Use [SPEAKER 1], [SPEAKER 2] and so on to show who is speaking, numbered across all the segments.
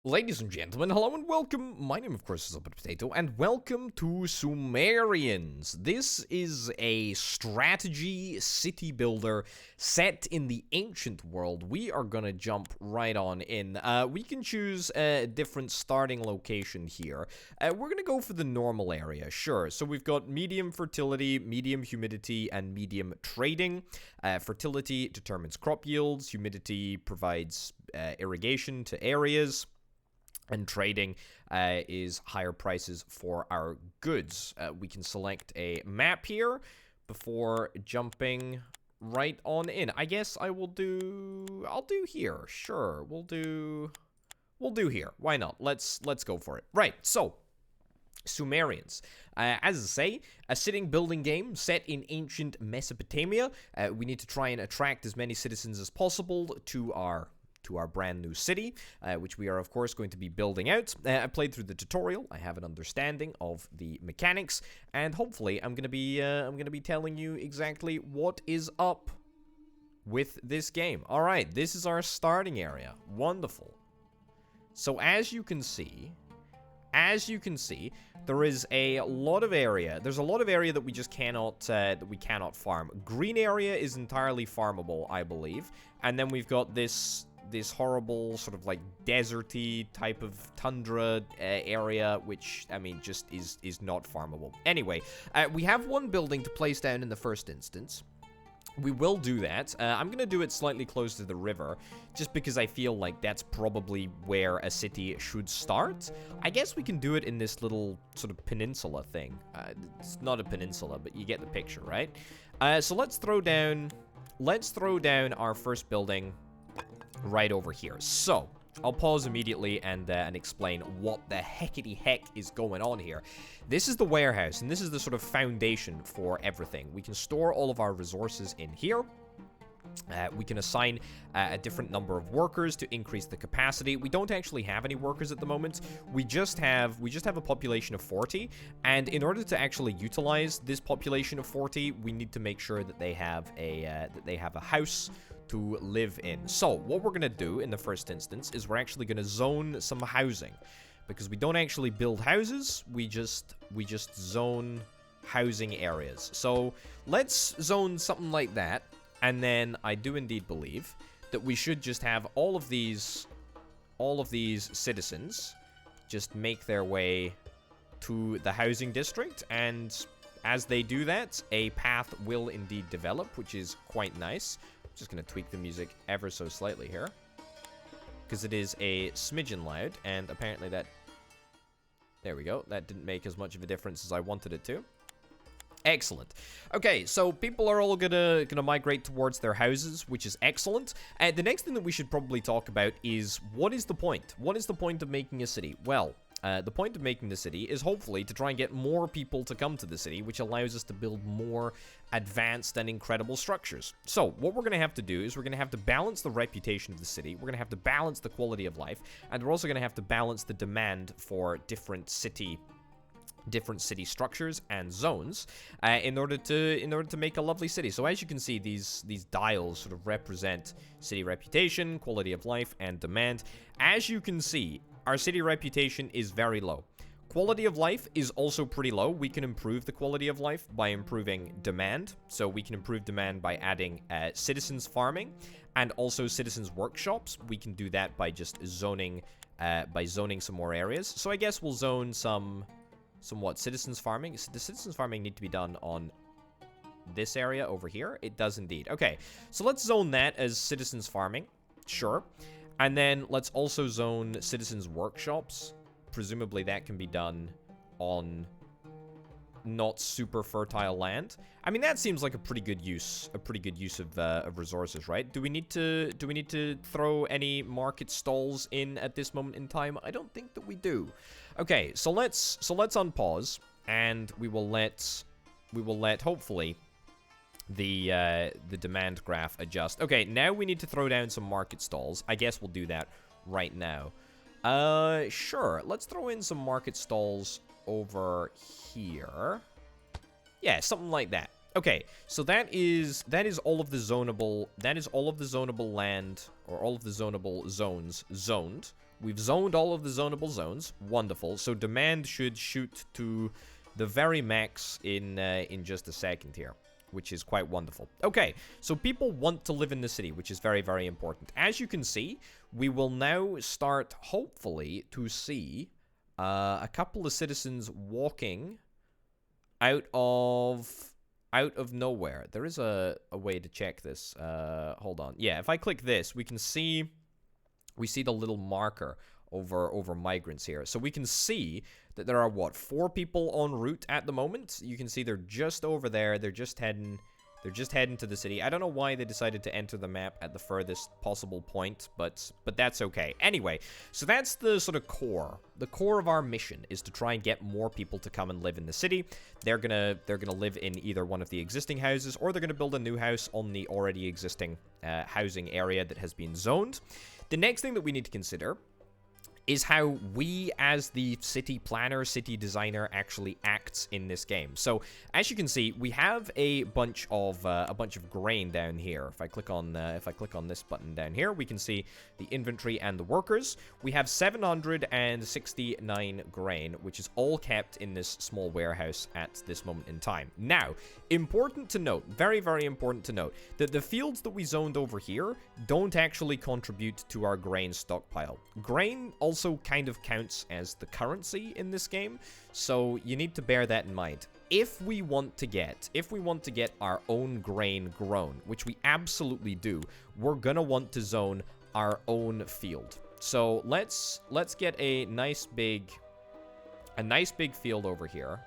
[SPEAKER 1] Ladies and gentlemen, hello and welcome. My name, of course, is Potato, and welcome to Sumerians. This is a strategy city builder set in the ancient world. We are gonna jump right on in. We can choose a different starting location here. We're gonna go for the normal area, sure. So we've got medium fertility, medium humidity, and medium trading. Fertility determines crop yields. Humidity provides irrigation to areas. And trading is higher prices for our goods. We can select a map here before jumping right on in. I guess I'll do here. Sure, we'll do here. Why not? Let's go for it. Right, so Sumerians. As I say, a sitting building game set in ancient Mesopotamia. We need to try and attract as many citizens as possible to our brand new city, which we are of course going to be building out. I played through the tutorial. I have an understanding of the mechanics, and hopefully I'm gonna be telling you exactly what is up with this game. All right, this is our starting area. Wonderful. So as you can see, there is a lot of area. There's a lot of area that we just cannot farm. Green area is entirely farmable, I believe, and then we've got this horrible sort of like deserty type of tundra area, which I mean just is not farmable. Anyway, we have one building to place down in the first instance. We will do that. I'm gonna do it slightly close to the river, just because I feel like that's probably where a city should start. I guess we can do it in this little sort of peninsula thing. It's not a peninsula, but you get the picture, right? So let's throw down our first building right over here. So I'll pause immediately and explain what the heckity heck is going on here. This is the warehouse, and this is the sort of foundation for everything. We can store all of our resources in here. We can assign a different number of workers to increase the capacity. We don't actually have any workers at the moment. We just have a population of 40, and in order to actually utilize this population of 40, we need to make sure that they have a house to live in. So what we're gonna do in the first instance is we're actually gonna zone some housing, because we don't actually build houses, we just zone housing areas. So let's zone something like that, and then I do indeed believe that we should just have all of these citizens just make their way to the housing district, and as they do that, a path will indeed develop, which is quite nice. Just gonna tweak the music ever so slightly here, because it is a smidgen loud, and apparently that, there we go, that didn't make as much of a difference as I wanted it to. Excellent. Okay, so people are all gonna migrate towards their houses, which is excellent. The next thing that we should probably talk about is, what is the point? What is the point of making a city? Well, the point of making the city is hopefully to try and get more people to come to the city, which allows us to build more advanced and incredible structures. So what we're going to have to do is we're going to have to balance the reputation of the city, we're going to have to balance the quality of life, and we're also going to have to balance the demand for different city structures and zones in order to make a lovely city. So as you can see, these dials sort of represent city reputation, quality of life, and demand. As you can see, our city reputation is very low. Quality of life is also pretty low. We can improve the quality of life by improving demand. So we can improve demand by adding citizens farming and also citizens workshops. We can do that by just zoning some more areas. So I guess we'll zone some citizens farming. The citizens farming need to be done on this area over here. It does indeed. Okay, so let's zone that as citizens farming. Sure. And then let's also zone citizens workshops. Presumably that can be done on not super fertile land. I mean, that seems like a pretty good use of resources, right? Do we need to throw any market stalls in at this moment in time? I don't think that we do. Okay, so let's unpause, and we will let hopefully the demand graph adjust. Okay, now we need to throw down some market stalls. I guess we'll do that right now. Sure. Let's throw in some market stalls over here. Yeah, something like that. Okay, so that is all of the zonable land, or all of the zonable zones zoned. We've zoned all of the zonable zones. Wonderful. So demand should shoot to the very max in just a second here, which is quite wonderful. Okay, so people want to live in the city, which is very, very important. As you can see, we will now start, hopefully, to see a couple of citizens walking out of nowhere. There is a way to check this. Hold on. Yeah, if I click this, we see the little marker over migrants here. So we can see that there are, what, 4 people en route at the moment. You can see they're just over there. They're just heading to the city. I don't know why they decided to enter the map at the furthest possible point, but that's okay. Anyway, so that's the sort of core. The core of our mission is to try and get more people to come and live in the city. They're gonna live in either one of the existing houses, or they're gonna build a new house on the already existing housing area that has been zoned. The next thing that we need to consider is how we, as the city planner, city designer, actually acts in this game. So, as you can see, we have a bunch of grain down here. If I click on this button down here, we can see the inventory and the workers. We have 769 grain, which is all kept in this small warehouse at this moment in time. Now, important to note, very, very important to note, that the fields that we zoned over here don't actually contribute to our grain stockpile. Grain also kind of counts as the currency in this game, so you need to bear that in mind. If we want to get our own grain grown, which we absolutely do, we're gonna want to zone our own field. So let's get a nice big field over here,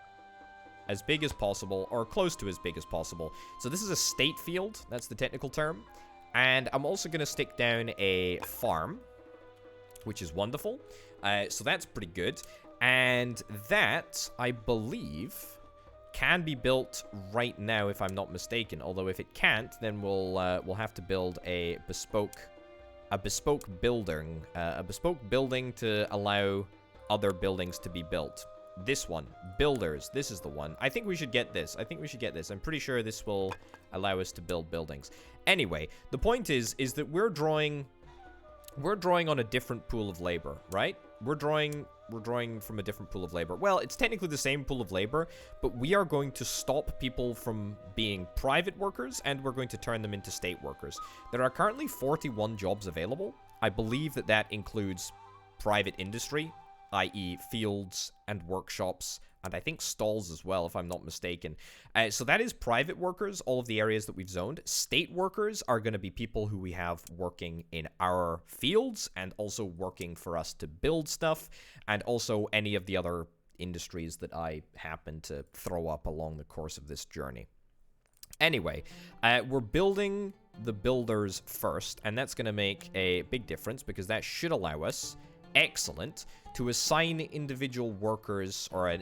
[SPEAKER 1] as big as possible, or close to as big as possible. So this is a state field, that's the technical term, and I'm also gonna stick down a farm, which is wonderful. So that's pretty good. And that, I believe, can be built right now, if I'm not mistaken. Although if it can't, then we'll have to build a bespoke building to allow other buildings to be built. This one, builders. This is the one. I think we should get this. I'm pretty sure this will allow us to build buildings. Anyway, the point is that we're drawing on a different pool of labor, right? We're drawing from a different pool of labor. Well, it's technically the same pool of labor, but we are going to stop people from being private workers, and we're going to turn them into state workers. There are currently 41 jobs available. I believe that includes private industry, i.e. fields and workshops, and I think stalls as well, if I'm not mistaken. So that is private workers, all of the areas that we've zoned. State workers are going to be people who we have working in our fields and also working for us to build stuff, and also any of the other industries that I happen to throw up along the course of this journey. Anyway, we're building the builders first, and that's going to make a big difference because that should allow us, excellent, to assign individual workers or a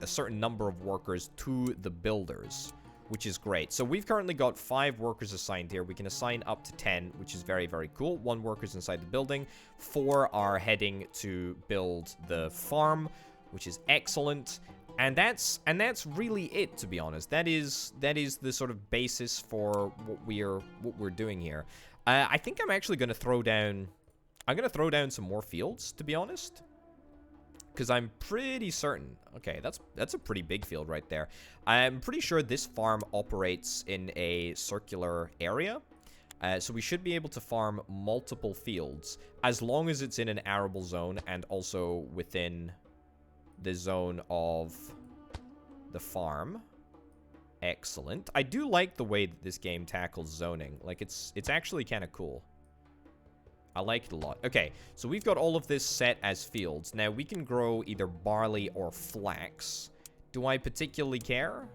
[SPEAKER 1] certain number of workers to the builders, which is great. So we've currently got 5 workers assigned here. We can assign up to 10, which is very, very cool. 1 worker's inside the building. 4 are heading to build the farm, which is excellent. And that's really it, to be honest. That is the sort of basis for what we're doing here. I think I'm actually going to throw down some more fields, to be honest, because I'm pretty certain. Okay, that's a pretty big field right there. I'm pretty sure this farm operates in a circular area, so we should be able to farm multiple fields as long as it's in an arable zone and also within the zone of the farm. Excellent. I do like the way that this game tackles zoning. Like, it's actually kind of cool. I like it a lot. Okay, so we've got all of this set as fields. Now, we can grow either barley or flax. Do I particularly care?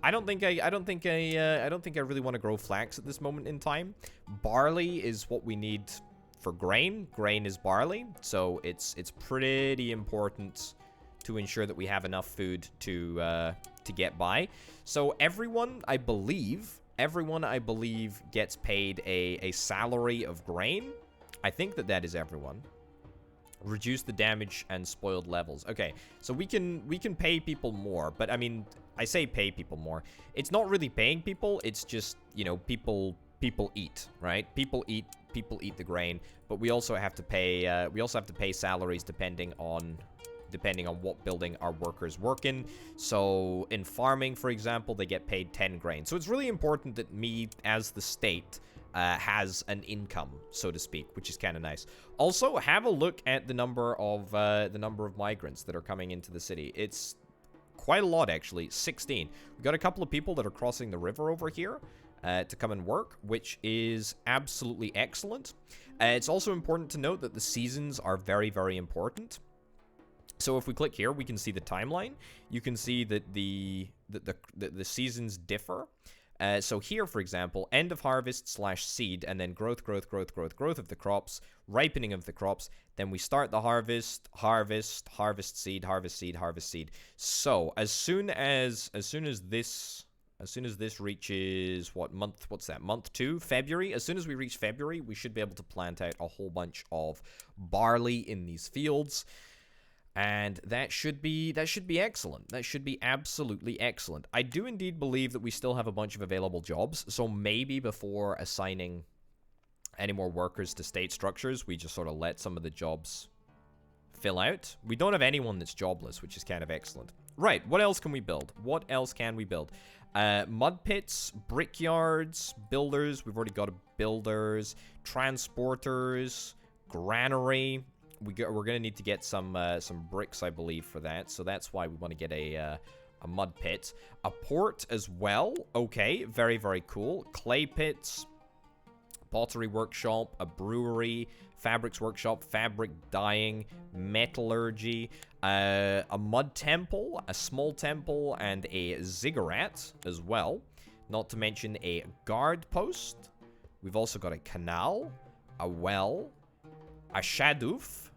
[SPEAKER 1] I don't think I really want to grow flax at this moment in time. Barley is what we need for grain. Grain is barley, so it's pretty important to ensure that we have enough food to get by. So everyone, I believe, gets paid a salary of grain. I think that is everyone. Reduce the damage and spoiled levels. Okay, so we can pay people more, but I mean, I say pay people more. It's not really paying people. It's just, you know, people people eat, right? People eat the grain, but we also have to pay salaries depending on what building our workers work in. So in farming, for example, they get paid 10 grain. So it's really important that me, as the state, has an income, so to speak, which is kind of nice. Also, have a look at the number of migrants that are coming into the city. It's quite a lot, actually. 16. We've got a couple of people that are crossing the river over here to come and work, which is absolutely excellent. It's also important to note that the seasons are very, very important. So if we click here, we can see the timeline. You can see that the seasons differ. So here, for example, end of harvest / seed, and then growth of the crops, ripening of the crops. Then we start the harvest, seed. So as soon as this reaches what month? What's that? Month 2, February. As soon as we reach February, we should be able to plant out a whole bunch of barley in these fields. And that should be excellent. That should be absolutely excellent. I do indeed believe that we still have a bunch of available jobs. So maybe before assigning any more workers to state structures, we just sort of let some of the jobs fill out. We don't have anyone that's jobless, which is kind of excellent. Right, what else can we build? What else can we build? Mud pits, brickyards, builders. We've already got builders, transporters, granary. We're gonna need to get some bricks, I believe, for that. So that's why we want to get a mud pit, a port as well. Okay, very, very cool. Clay pits, pottery workshop, a brewery, fabrics workshop, fabric dyeing, metallurgy, a mud temple, a small temple, and a ziggurat as well. Not to mention a guard post. We've also got a canal, a well, a shadoof,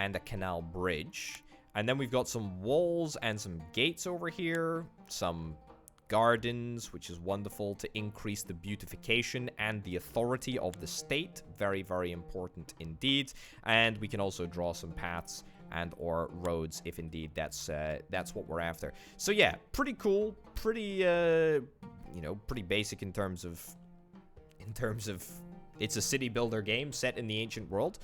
[SPEAKER 1] and a canal bridge. And then we've got some walls and some gates over here, some gardens, which is wonderful to increase the beautification and the authority of the state. Very, very important indeed. And we can also draw some paths and or roads if indeed that's what we're after. So yeah, pretty cool, pretty pretty basic in terms of it's a city builder game set in the ancient world.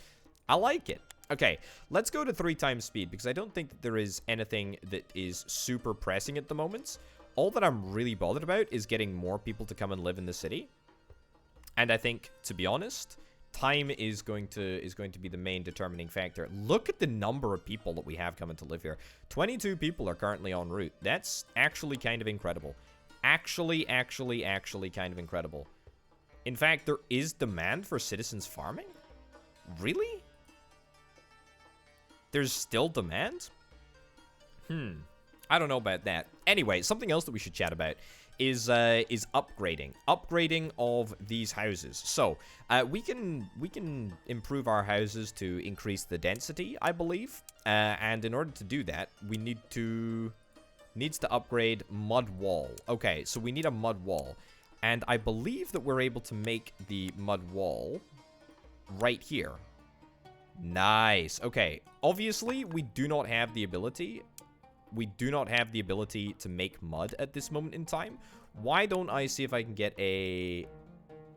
[SPEAKER 1] I like it. Okay, let's go to 3 times speed, because I don't think that there is anything that is super pressing at the moment. All that I'm really bothered about is getting more people to come and live in the city. And I think, to be honest, time is going to be the main determining factor. Look at the number of people that we have coming to live here. 22 people are currently en route. That's actually kind of incredible. Actually kind of incredible. In fact, there is demand for citizens farming? Really? There's still demand? I don't know about that. Anyway, something else that we should chat about is upgrading. Upgrading of these houses. So, we can improve our houses to increase the density, I believe. And in order to do that, we needs to upgrade mud wall. Okay, so we need a mud wall. And I believe that we're able to make the mud wall right here. Nice. Okay. Obviously, we do not have the ability. We do not have the ability to make mud at this moment in time. Why don't I see if I can get a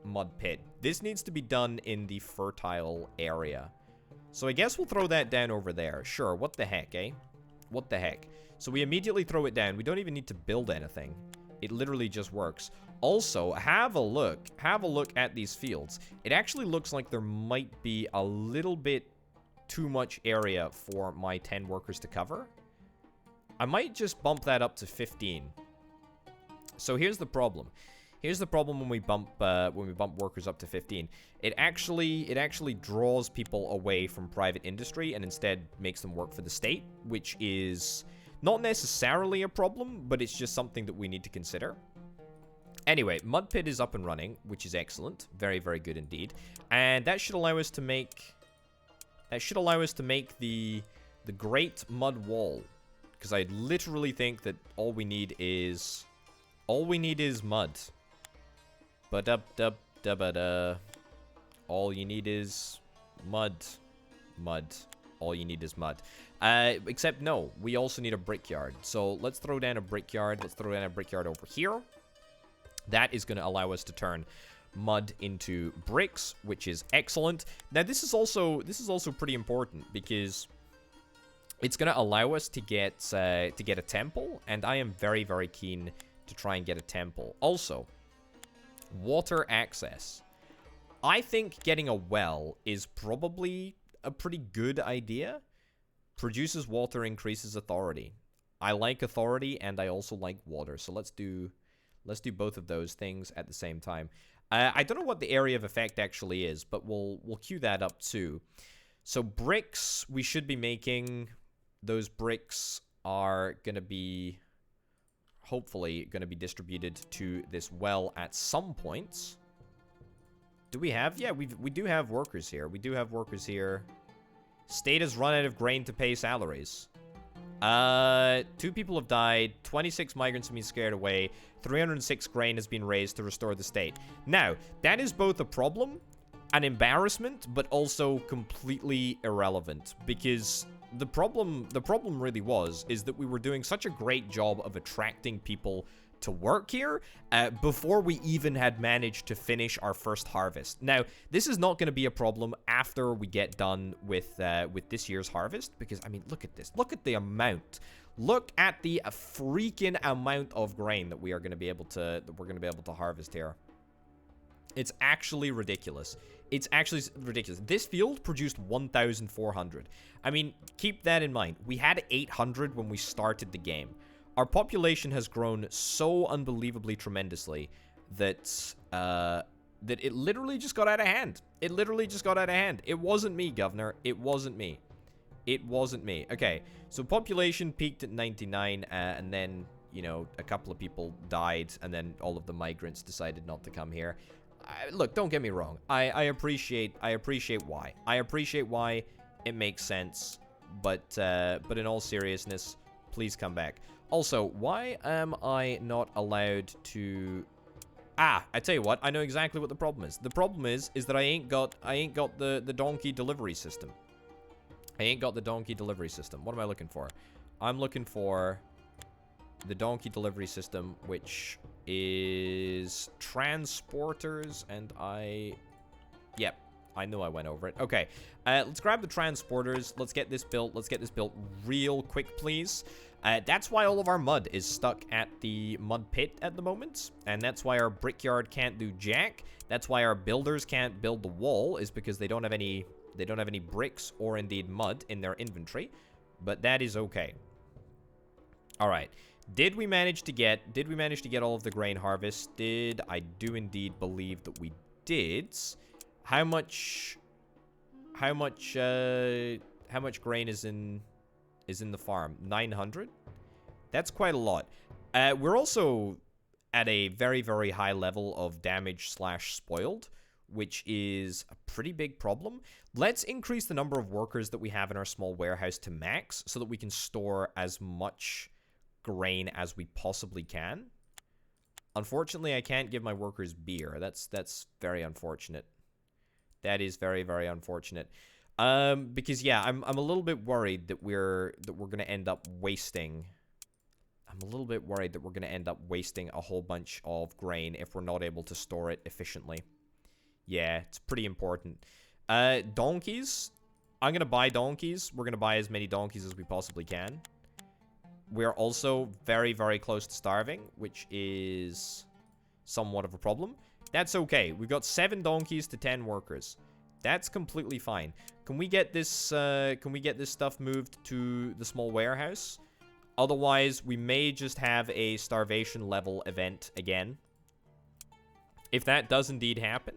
[SPEAKER 1] mud pit? This needs to be done in the fertile area. So I guess we'll throw that down over there. Sure. What the heck, eh? What the heck? So we immediately throw it down. We don't even need to build anything. It literally just works. Also, have a look at these fields. It actually looks like there might be a little bit too much area for my 10 workers to cover. I might just bump that up to 15. So here's the problem. Here's the problem when we bump workers up to 15. It actually draws people away from private industry and instead makes them work for the state, which is not necessarily a problem, but it's just something that we need to consider. Anyway, mud pit is up and running, which is excellent. Very, very good indeed. And that should allow us to make the great mud wall. Because I literally think that all we need is mud. Ba-dub-dub-dub-da. All you need is mud. Mud. All you need is mud. Except no, we also need a brickyard. So let's throw down a brickyard. Let's throw down a brickyard over here. That is going to allow us to turn mud into bricks, which is excellent. Now, this is also pretty important because it's going to allow us to get a temple, and I am very, very keen to try and get a temple. Also, water access. I think getting a well is probably a pretty good idea. Produces water, increases authority. I like authority, and I also like water. So let's do both of those things at the same time. I don't know what the area of effect actually is, but we'll queue that up too. So bricks, we should be making. Those bricks are going to be, hopefully, going to be distributed to this well at some points. Do we have? Yeah, we do have workers here. We do have workers here. State has run out of grain to pay salaries. 2 people have died. 26 migrants have been scared away. 306 grain has been raised to restore the state. Now, that is both a problem, an embarrassment, but also completely irrelevant, because the problem really is that we were doing such a great job of attracting people to work here before we even had managed to finish our first harvest. Now, this is not going to be a problem after we get done with this year's harvest, because I mean, look at this. Look at the amount. Look at the freaking amount of grain that we're going to be able to harvest here. It's actually ridiculous. It's actually ridiculous. This field produced 1,400. I mean, keep that in mind. We had 800 when we started the game. Our population has grown so unbelievably tremendously that that it literally just got out of hand. It literally just got out of hand. It wasn't me, Governor. It wasn't me. It wasn't me. Okay, so population peaked at 99, and then, you know, a couple of people died, and then all of the migrants decided not to come here. Look, don't get me wrong. I appreciate why. I appreciate why. It makes sense. But in all seriousness, please come back. Also, why am I not allowed to... I tell you what, I know exactly what the problem is. The problem is that I ain't got the donkey delivery system. I ain't got the donkey delivery system. What am I looking for? I'm looking for the donkey delivery system, which is transporters, and yep, I knew I went over it. Okay, let's grab the transporters. Let's get this built. Let's get this built real quick, please. That's why all of our mud is stuck at the mud pit at the moment, and that's why our brickyard can't do jack. That's why our builders can't build the wall, is because they don't have any bricks or indeed mud in their inventory. But that is okay. All right. Did we manage to get all of the grain harvested? I do indeed believe that we did. How much grain is in the farm? 900? That's quite a lot. We're also at a very, very high level of damage / spoiled, which is a pretty big problem. Let's increase the number of workers that we have in our small warehouse to max so that we can store as much grain as we possibly can. Unfortunately, I can't give my workers beer. That's very unfortunate. That is very, very unfortunate. Because yeah, I'm a little bit worried that we're gonna end up wasting. I'm a little bit worried that we're gonna end up wasting a whole bunch of grain if we're not able to store it efficiently. Yeah, it's pretty important. Donkeys. I'm gonna buy donkeys. We're gonna buy as many donkeys as we possibly can. We're also very, very close to starving, which is somewhat of a problem. That's okay. We've got 7 donkeys to 10 workers. That's completely fine. Can we get this stuff moved to the small warehouse? Otherwise, we may just have a starvation level event again. If that does indeed happen,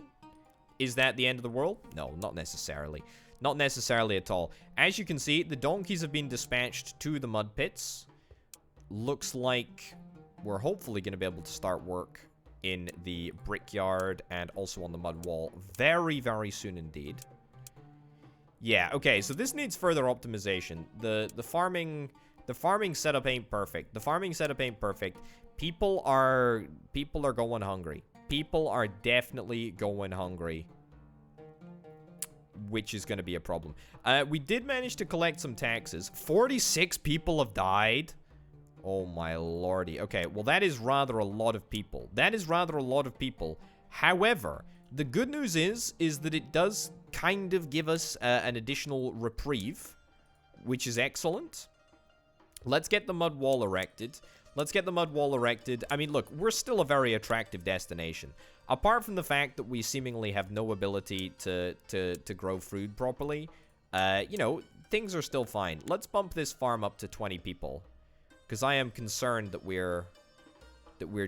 [SPEAKER 1] is that the end of the world? No, not necessarily. Not necessarily at all. As you can see, the donkeys have been dispatched to the mud pits. Looks like we're hopefully going to be able to start work in the brickyard and also on the mud wall very, very soon indeed. Yeah, okay, so this needs further optimization. The farming setup ain't perfect. The farming setup ain't perfect. People are going hungry. People are definitely going hungry, which is going to be a problem. We did manage to collect some taxes. 46 people have died. Oh my lordy. Okay, well that is rather a lot of people. That is rather a lot of people. However, the good news is that it does kind of give us an additional reprieve, which is excellent. Let's get the mud wall erected. Let's get the mud wall erected. I mean, look, we're still a very attractive destination. Apart from the fact that we seemingly have no ability to grow food properly, you know, things are still fine. Let's bump this farm up to 20 people, because I am concerned that we're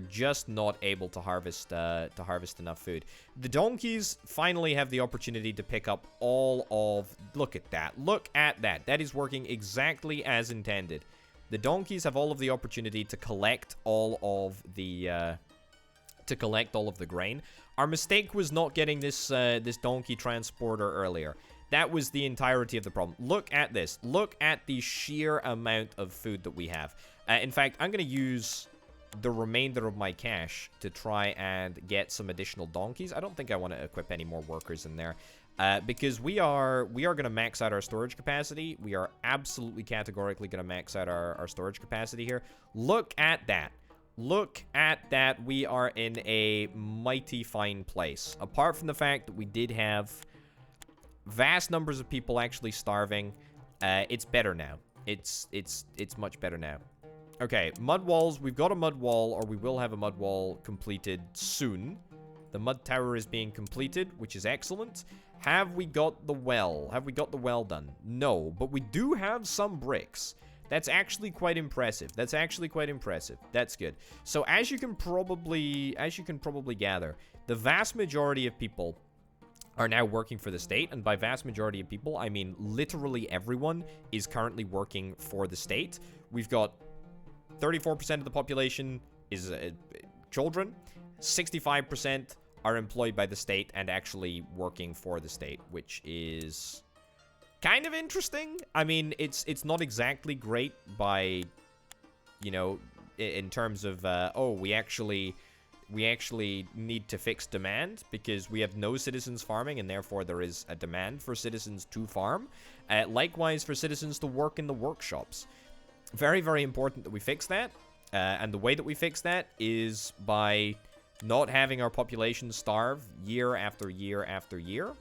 [SPEAKER 1] just not able to harvest enough food. The donkeys finally have the opportunity to pick up all of... Look at that. Look at that. That is working exactly as intended. The donkeys have all of the opportunity to collect all of the grain. Our mistake was not getting this this donkey transporter earlier. That was the entirety of the problem. Look at this. Look at the sheer amount of food that we have. In fact, I'm going to use the remainder of my cash to try and get some additional donkeys. I don't think I want to equip any more workers in there. Because we are going to max out our storage capacity. We are absolutely categorically going to max out our storage capacity here. Look at that. Look at that. We are in a mighty fine place. Apart from the fact that we did have vast numbers of people actually starving, it's better now. It's much better now. Okay, mud walls. We've got a mud wall, or we will have a mud wall completed soon. The mud tower is being completed, which is excellent. Have we got the well? Have we got the well done? No, but we do have some bricks. That's actually quite impressive. That's actually quite impressive. That's good. So as you can probably gather, the vast majority of people are now working for the state, and by vast majority of people, I mean literally everyone is currently working for the state. We've got 34% of the population is children. 65% are employed by the state and actually working for the state, which is kind of interesting. I mean, it's not exactly great by, you know, in terms of, oh, we actually need to fix demand because we have no citizens farming, and therefore there is a demand for citizens to farm. Likewise, for citizens to work in the workshops. Very, very important that we fix that. And the way that we fix that is by not having our population starve year after year after year.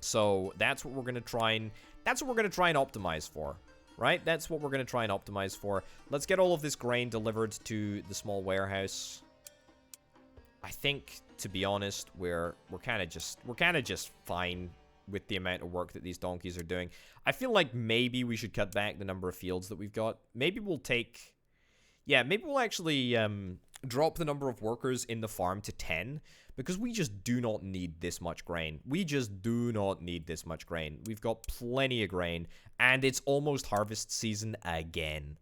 [SPEAKER 1] So that's what we're going to try and optimize for, right? That's what we're going to try and optimize for. Let's get all of this grain delivered to the small warehouse. I think, to be honest, we're kind of just fine with the amount of work that these donkeys are doing. I feel like maybe we should cut back the number of fields that we've got. Maybe we'll take... Yeah, maybe we'll actually drop the number of workers in the farm to 10, because we just do not need this much grain. We just do not need this much grain. We've got plenty of grain, and it's almost harvest season again.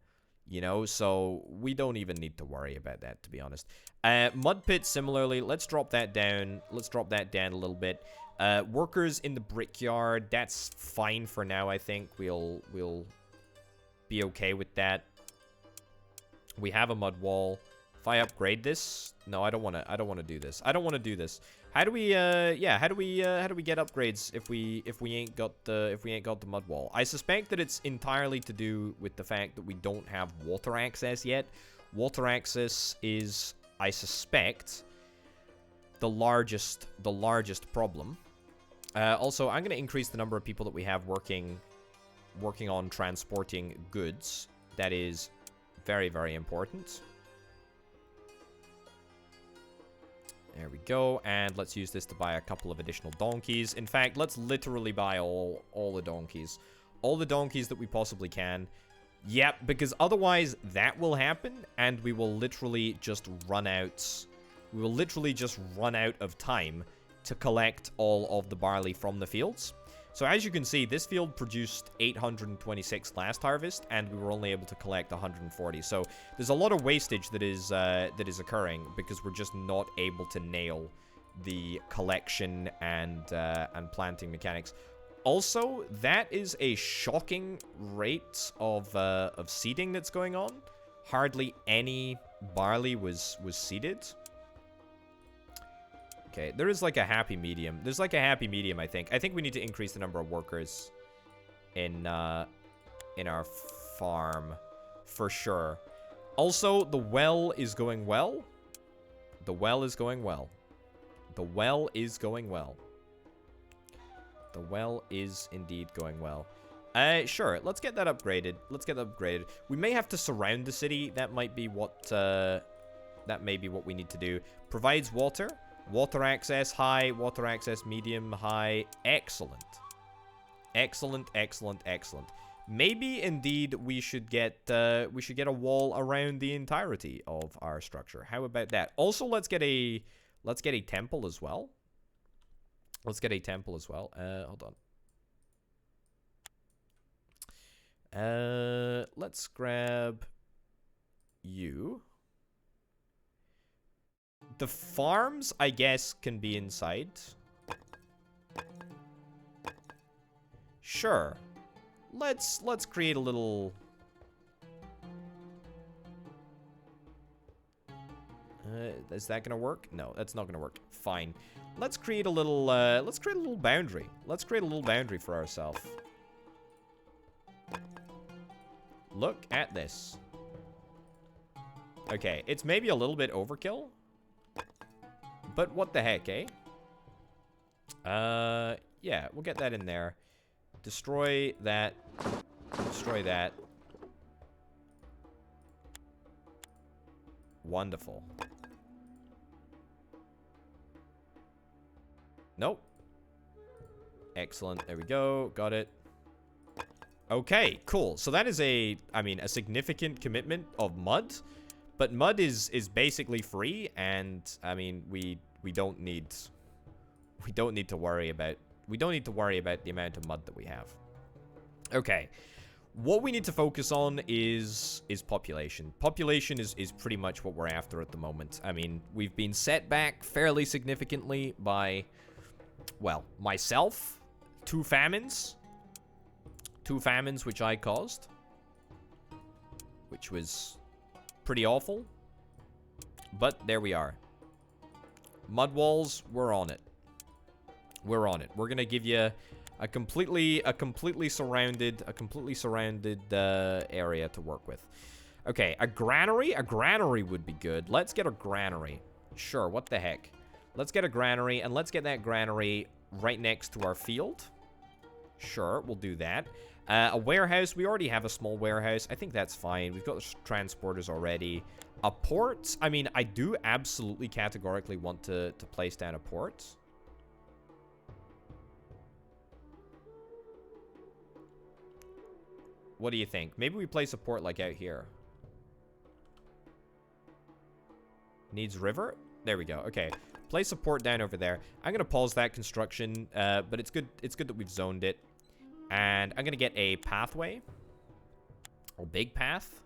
[SPEAKER 1] You know, so we don't even need to worry about that, to be honest. Mud pit, similarly, let's drop that down. Let's drop that down a little bit. Workers in the brickyard, that's fine for now, I think. We'll be okay with that. We have a mud wall. If I upgrade this, no, I don't want to do this. I don't want to do this. How do we how do we get upgrades if we ain't got the mud wall? I suspect that it's entirely to do with the fact that we don't have water access yet. Water access is, I suspect, the largest problem. Also, I'm going to increase the number of people that we have working on transporting goods. That is very, very important. There we go, and let's use this to buy a couple of additional donkeys. In fact, let's literally buy all the donkeys. All the donkeys that we possibly can. Yep, because otherwise that will happen, and we will literally just run out. We will literally just run out of time to collect all of the barley from the fields. So as you can see, this field produced 826 last harvest, and we were only able to collect 140. So there's a lot of wastage that is occurring because we're just not able to nail the collection and planting mechanics. Also, that is a shocking rate of seeding that's going on. Hardly any barley was seeded. Okay, there is like a happy medium. There's like a happy medium, I think. I think we need to increase the number of workers in our farm for sure. Also, the well is going well. The well is going well. The well is going well. The well is indeed going well. Sure, let's get that upgraded. Let's get that upgraded. We may have to surround the city. That might be what, that may be what we need to do. Provides water. Water access, high. Water access, medium, high. Excellent. Excellent, excellent, excellent. Maybe, indeed, we should get a wall around the entirety of our structure. How about that? Also, let's get a temple as well. Let's get a temple as well. Hold on. Let's grab you. The farms, I guess, can be inside. Sure. Let's create a little... is that gonna work? No, that's not gonna work. Fine. Let's create a little boundary. Let's create a little boundary for ourselves. Look at this. Okay, it's maybe a little bit overkill. But what the heck, eh? Yeah, we'll get that in there. Destroy that. Destroy that. Wonderful. Nope. Excellent. There we go. Got it. Okay, cool. So that is a significant commitment of mud. But mud is basically free, and I mean we don't need to worry about the amount of mud that we have. Okay. What we need to focus on is population. Population is pretty much what we're after at the moment. I mean, we've been set back fairly significantly by, well, myself, two famines which I caused, which was pretty awful, but there we are. Mud walls, we're on it. We're on it. We're gonna give you a completely surrounded area to work with. Okay, a granary. A granary would be good. Let's get a granary. Sure, what the heck? Let's get a granary, and let's get that granary right next to our field. Sure, we'll do that. A warehouse. We already have a small warehouse. I think that's fine. We've got the transporters already. A port. I mean, I do absolutely categorically want to place down a port. What do you think? Maybe we place a port like out here. Needs river? There we go. Okay. Place a port down over there. I'm going to pause that construction, but it's good that we've zoned it. And I'm going to get a pathway. A big path.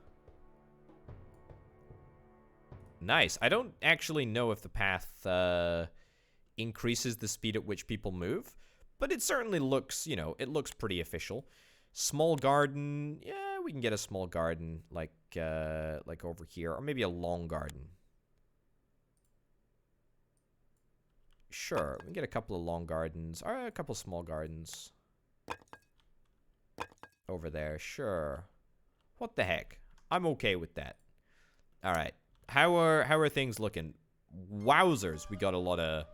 [SPEAKER 1] Nice. I don't actually know if the path increases the speed at which people move, but it certainly looks, you know, it looks pretty official. Small garden. Yeah, we can get a small garden like over here, or maybe a long garden. Sure, we can get a couple of long gardens, or a couple of small gardens. Over there, sure. What the heck? I'm okay with that. All right. How are things looking? Wowzers, we got a lot of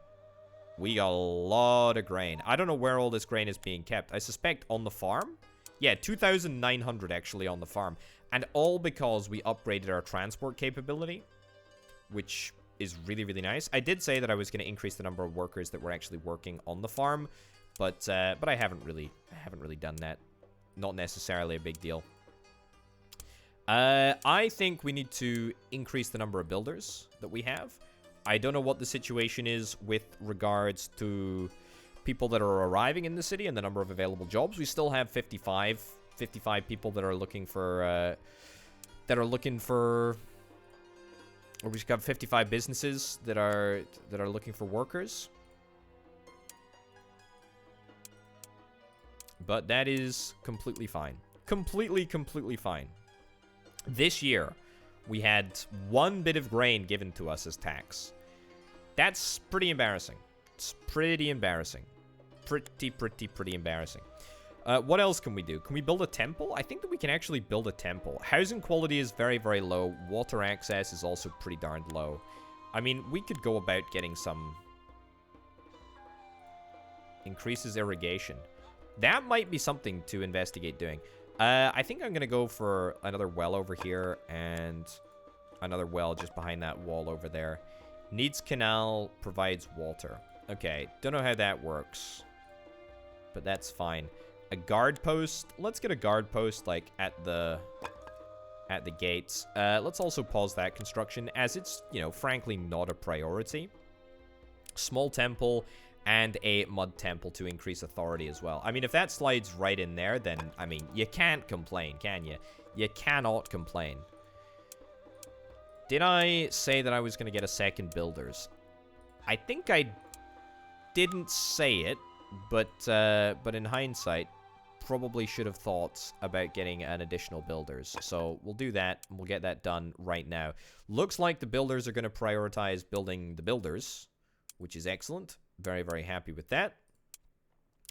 [SPEAKER 1] grain. I don't know where all this grain is being kept. I suspect on the farm. Yeah, 2,900 actually on the farm. And all because we upgraded our transport capability, which is really, really nice. I did say that I was going to increase the number of workers that were actually working on the farm, but I haven't really done that. Not necessarily a big deal. I think we need to increase the number of builders that we have. I don't know what the situation is with regards to people that are arriving in the city and the number of available jobs. We still have 55 people that are looking for, or we've got 55 businesses that are looking for workers. But that is completely fine. Completely fine. This year, we had 1 bit of grain given to us as tax. That's pretty embarrassing. It's pretty embarrassing. Pretty embarrassing. What else can we do? Can we build a temple? I think that we can actually build a temple. Housing quality is very, very low. Water access is also pretty darned low. I mean, we could go about getting some Increases irrigation. That might be something to investigate doing. I think I'm going to go for another well over here and another well just behind that wall over there. Needs canal, provides water. Okay, don't know how that works, but that's fine. A guard post. Let's get a guard post like at the gates. Let's also pause that construction as it's, you know, frankly not a priority. Small temple and a mud temple to increase authority as well. I mean, if that slides right in there, then, I mean, you can't complain, can you? You cannot complain. Did I say that I was going to get a second builders? I think I didn't say it, but in hindsight, probably should have thought about getting an additional builders. So we'll do that, and we'll get that done right now. Looks like the builders are going to prioritize building the builders, which is excellent. Very, very happy with that.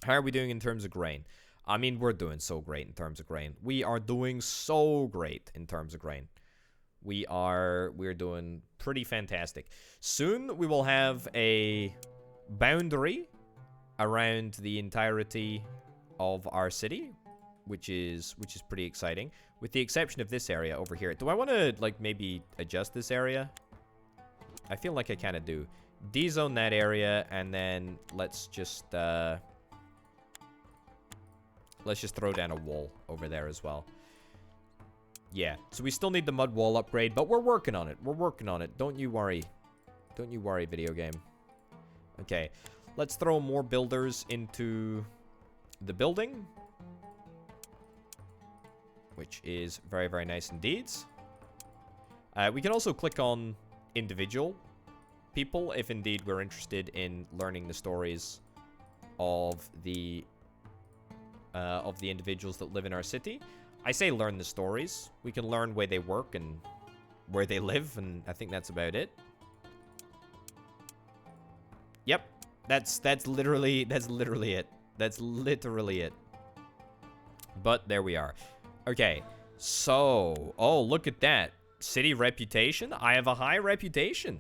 [SPEAKER 1] How are we doing in terms of grain? I mean, we're doing so great in terms of grain. We are doing so great in terms of grain. We're doing pretty fantastic. Soon we will have a boundary around the entirety of our city, which is pretty exciting, with the exception of this area over here. Do I want to like maybe adjust this area? I feel like I kind of do. D-zone that area, and then let's just throw down a wall over there as well. Yeah, so we still need the mud wall upgrade, but we're working on it. We're working on it. Don't you worry. Don't you worry, video game. Okay, let's throw more builders into the building, which is very, very nice indeed. We can also click on individual people if indeed we're interested in learning the stories of the individuals that live in our city. I say learn the stories. We can learn where they work and where they live, and I think that's about it. Yep, that's literally it. That's literally it. But there we are. Okay, so oh, look at that city reputation. I have a high reputation.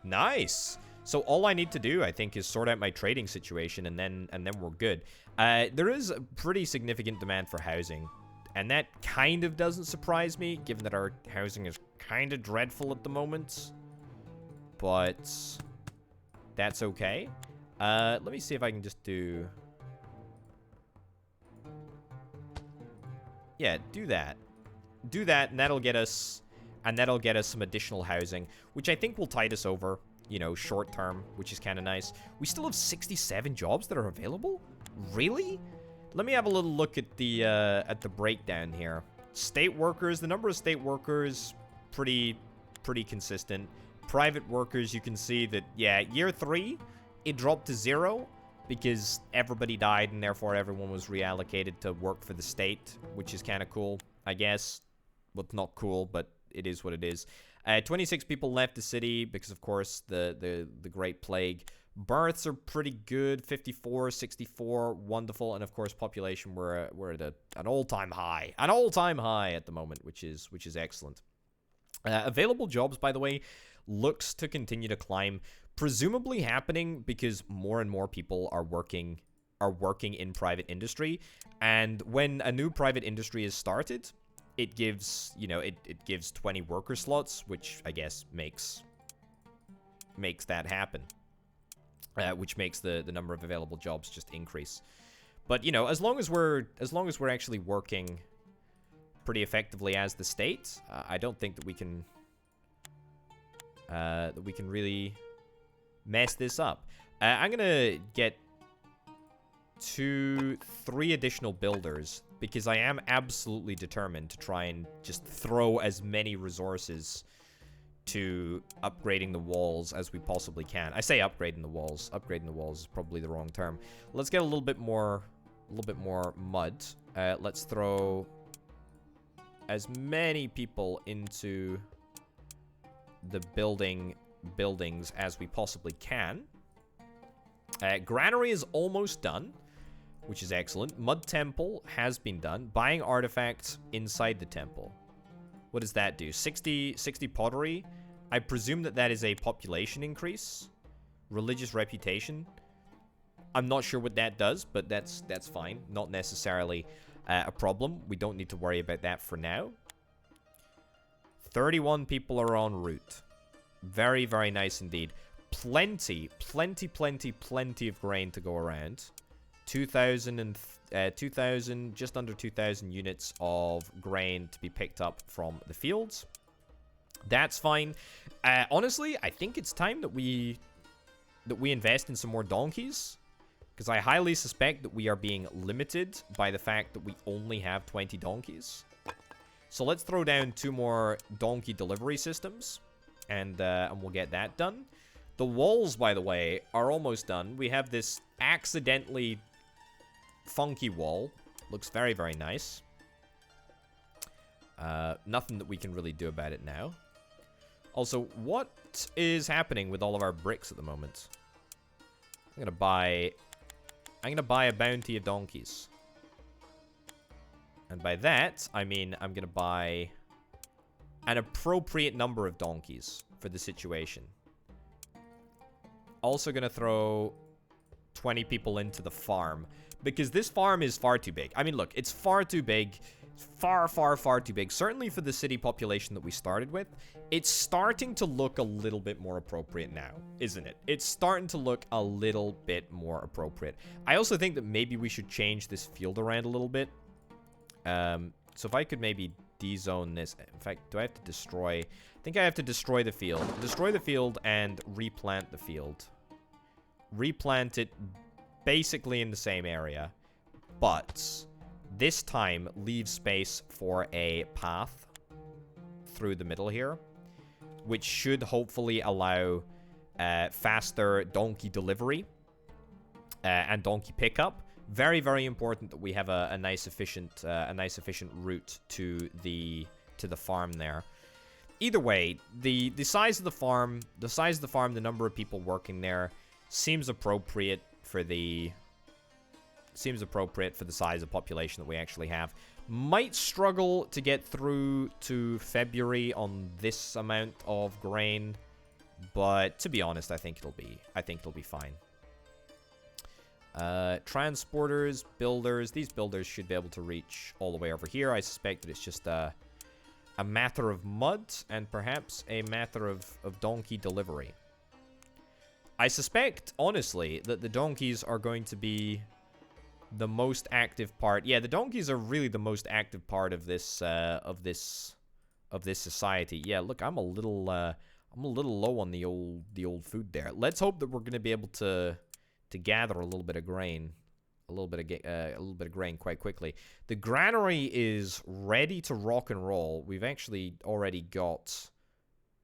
[SPEAKER 1] Nice. So all I need to do, I think, is sort out my trading situation, and then we're good. There is a pretty significant demand for housing, and that kind of doesn't surprise me, given that our housing is kind of dreadful at the moment. But that's okay. Let me see if I can just do... Yeah, do that. Do that, and that'll get us... And that'll get us some additional housing, which I think will tide us over, you know, short term, which is kind of nice. We still have 67 jobs that are available? Really? Let me have a little look at the breakdown here. State workers, the number of state workers, pretty consistent. Private workers, you can see that, yeah, year 3, it dropped to 0 because everybody died and therefore everyone was reallocated to work for the state, which is kind of cool, I guess. Well, not cool, but it is what it is. 26 people left the city because, of course, the Great Plague. Births are pretty good. 54, 64, wonderful, and of course, population we're at an all-time high, at the moment, which is excellent. Available jobs, by the way, looks to continue to climb, presumably happening because more and more people are working in private industry, and when a new private industry is started, it gives, you know, it gives 20 worker slots, which I guess makes that happen. Which makes the number of available jobs just increase. But, you know, as long as we're actually working pretty effectively as the state, I don't think that we can really mess this up. I'm gonna get 3 additional builders because I am absolutely determined to try and just throw as many resources to upgrading the walls as we possibly can. I say upgrading the walls. Upgrading the walls is probably the wrong term. Let's get a little bit more mud. Let's throw as many people into the buildings as we possibly can. Granary is almost done, which is excellent. Mud temple has been done. Buying artifacts inside the temple. What does that do? 60 pottery. I presume that is a population increase. Religious reputation. I'm not sure what that does, but that's fine. Not necessarily a problem. We don't need to worry about that for now. 31 people are en route. Very, very nice indeed. Plenty of grain to go around. 2,000, just under 2,000 units of grain to be picked up from the fields. That's fine. Honestly, I think it's time that we invest in some more donkeys, because I highly suspect that we are being limited by the fact that we only have 20 donkeys. So let's throw down 2 more donkey delivery systems, and we'll get that done. The walls, by the way, are almost done. We have this accidentally funky wall. Looks very, very nice. Nothing that we can really do about it now. Also, what is happening with all of our bricks at the moment? I'm gonna buy a bounty of donkeys. And by that, I mean I'm gonna buy an appropriate number of donkeys for the situation. Also gonna throw 20 people into the farm, because this farm is far too big. I mean, look, it's far too big. Far too big. Certainly for the city population that we started with, it's starting to look a little bit more appropriate now, isn't it? It's starting to look a little bit more appropriate. I also think that maybe we should change this field around a little bit. So if I could maybe de-zone this. In fact, do I have to destroy? I think I have to destroy the field. Destroy the field and replant the field. Replant it basically in the same area, but this time leave space for a path through the middle here, which should hopefully allow faster donkey delivery and donkey pickup. Very, very important that we have a nice efficient route to the farm there. Either way, the size of the farm, the number of people working there seems appropriate for the size of population that we actually have. Might struggle to get through to February on this amount of grain, but to be honest, I think it'll be fine. Transporters, builders. These builders should be able to reach all the way over here. I suspect that it's just a matter of mud and perhaps a matter of donkey delivery. I suspect, honestly, that the donkeys are going to be the most active part. Yeah, the donkeys are really the most active part of this society. Yeah, look, I'm a little low on the old food there. Let's hope that we're going to be able to gather a little bit of grain, a little bit of grain quite quickly. The granary is ready to rock and roll. We've actually already got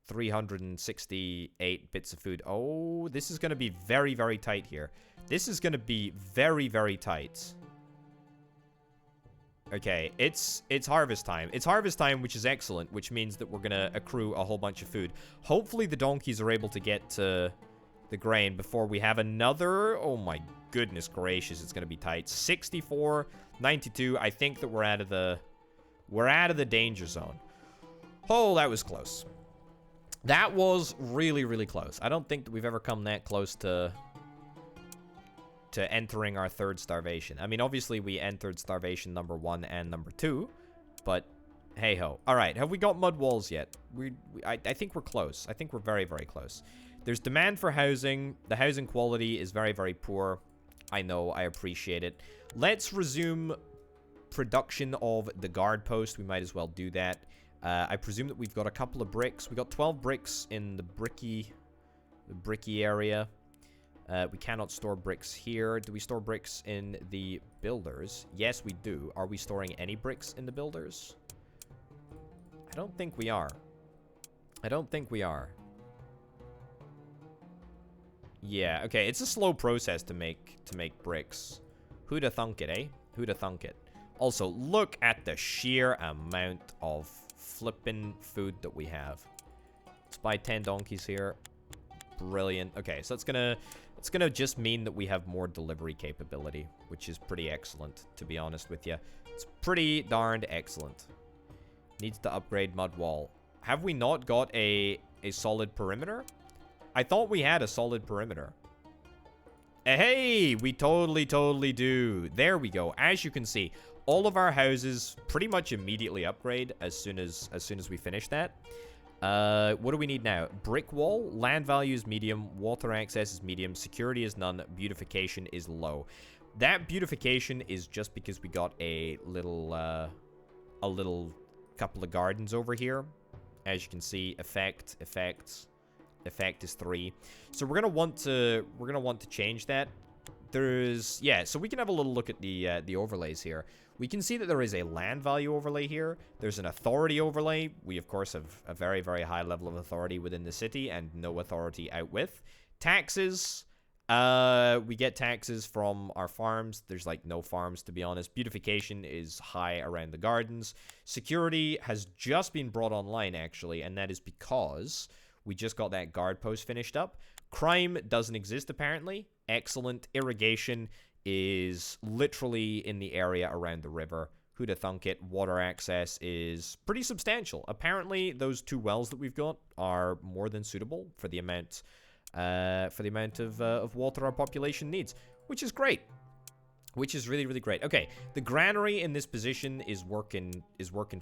[SPEAKER 1] 368 bits of food. Oh, this is going to be very, very tight here. This is going to be very, very tight. Okay, it's harvest time. It's harvest time, which is excellent, which means that we're going to accrue a whole bunch of food. Hopefully the donkeys are able to get to the grain before we have another. Oh my goodness gracious, it's going to be tight. 64, 92. I think that we're out of the danger zone. Oh, that was close. That was really, really close. I don't think that we've ever come that close to entering our third starvation. I mean, obviously, we entered starvation number 1 and number 2, but hey-ho. All right, have we got mud walls yet? I think we're close. I think we're very, very close. There's demand for housing. The housing quality is very, very poor. I know, I appreciate it. Let's resume production of the guard post. We might as well do that. I presume that we've got a couple of bricks. We got 12 bricks in the bricky area. We cannot store bricks here. Do we store bricks in the builders? Yes, we do. Are we storing any bricks in the builders? I don't think we are. I don't think we are. Yeah, okay. It's a slow process to make bricks. Who'da thunk it, eh? Who'da thunk it? Also, look at the sheer amount of flippin' food that we have. Let's buy 10 donkeys here. Brilliant. Okay, so it's gonna just mean that we have more delivery capability, which is pretty excellent, to be honest with you. It's pretty darned excellent. Needs to upgrade mud wall. Have we not got a solid perimeter? I thought we had a solid perimeter. Hey, we totally do. There we go. As you can see, all of our houses pretty much immediately upgrade as soon as we finish that. What do we need now? Brick wall, land value is medium, water access is medium, security is none, beautification is low. That beautification is just because we got a little couple of gardens over here. As you can see, effect is 3. So we're gonna want to change that. So we can have a little look at the overlays here. We can see that there is a land value overlay here. There's an authority overlay. We of course have a very, very high level of authority within the city and no authority out with. Taxes. We get taxes from our farms. There's like no farms, to be honest. Beautification is high around the gardens. Security has just been brought online, actually, and that is because we just got that guard post finished up. Crime doesn't exist, apparently. Excellent. Irrigation is literally in the area around the river. Who'da thunk it? Water access is pretty substantial. Apparently, those 2 wells that we've got are more than suitable for the amount of water our population needs, which is great. Which is really, really great. Okay, the granary in this position is working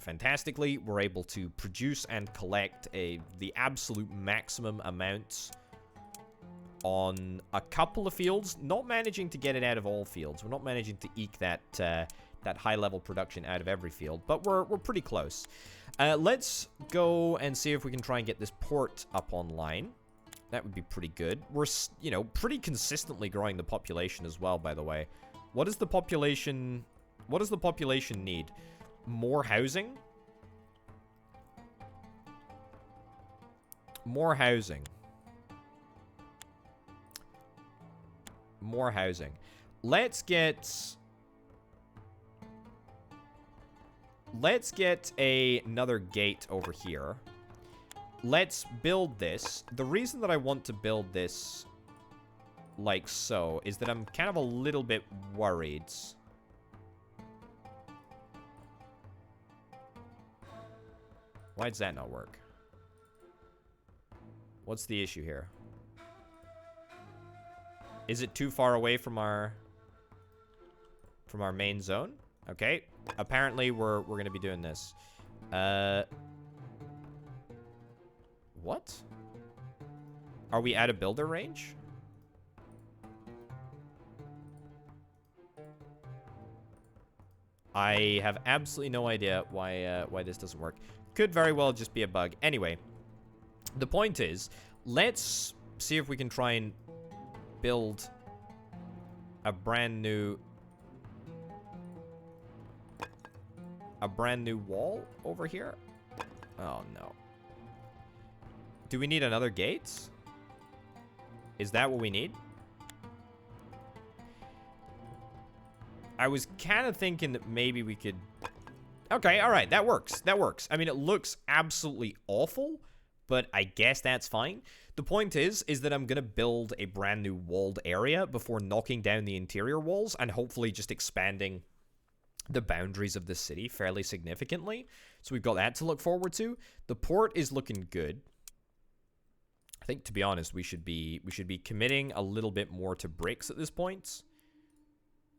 [SPEAKER 1] fantastically. We're able to produce and collect the absolute maximum amounts on a couple of fields. Not managing to get it out of all fields. We're not managing to eke that high-level production out of every field, but we're pretty close. Let's go and see if we can try and get this port up online. That would be pretty good. We're, pretty consistently growing the population as well, by the way. What does the population need? More housing? More housing. More housing. Let's get another gate over here. Let's build this. The reason that I want to build this like so is that I'm kind of a little bit worried. Why does that not work? What's the issue here? Is it too far away from our main zone? Okay. Apparently we're gonna be doing this. What? Are we out of builder range? I have absolutely no idea why this doesn't work. Could very well just be a bug. Anyway, the point is, let's see if we can try and build a brand new wall over here. Oh no. Do we need another gate? Is that what we need? I was kind of thinking that maybe we could... Okay, alright, that works. That works. I mean, it looks absolutely awful, but I guess that's fine. The point is that I'm going to build a brand new walled area before knocking down the interior walls and hopefully just expanding the boundaries of the city fairly significantly. So we've got that to look forward to. The port is looking good. I think, to be honest, we should be committing a little bit more to bricks at this point.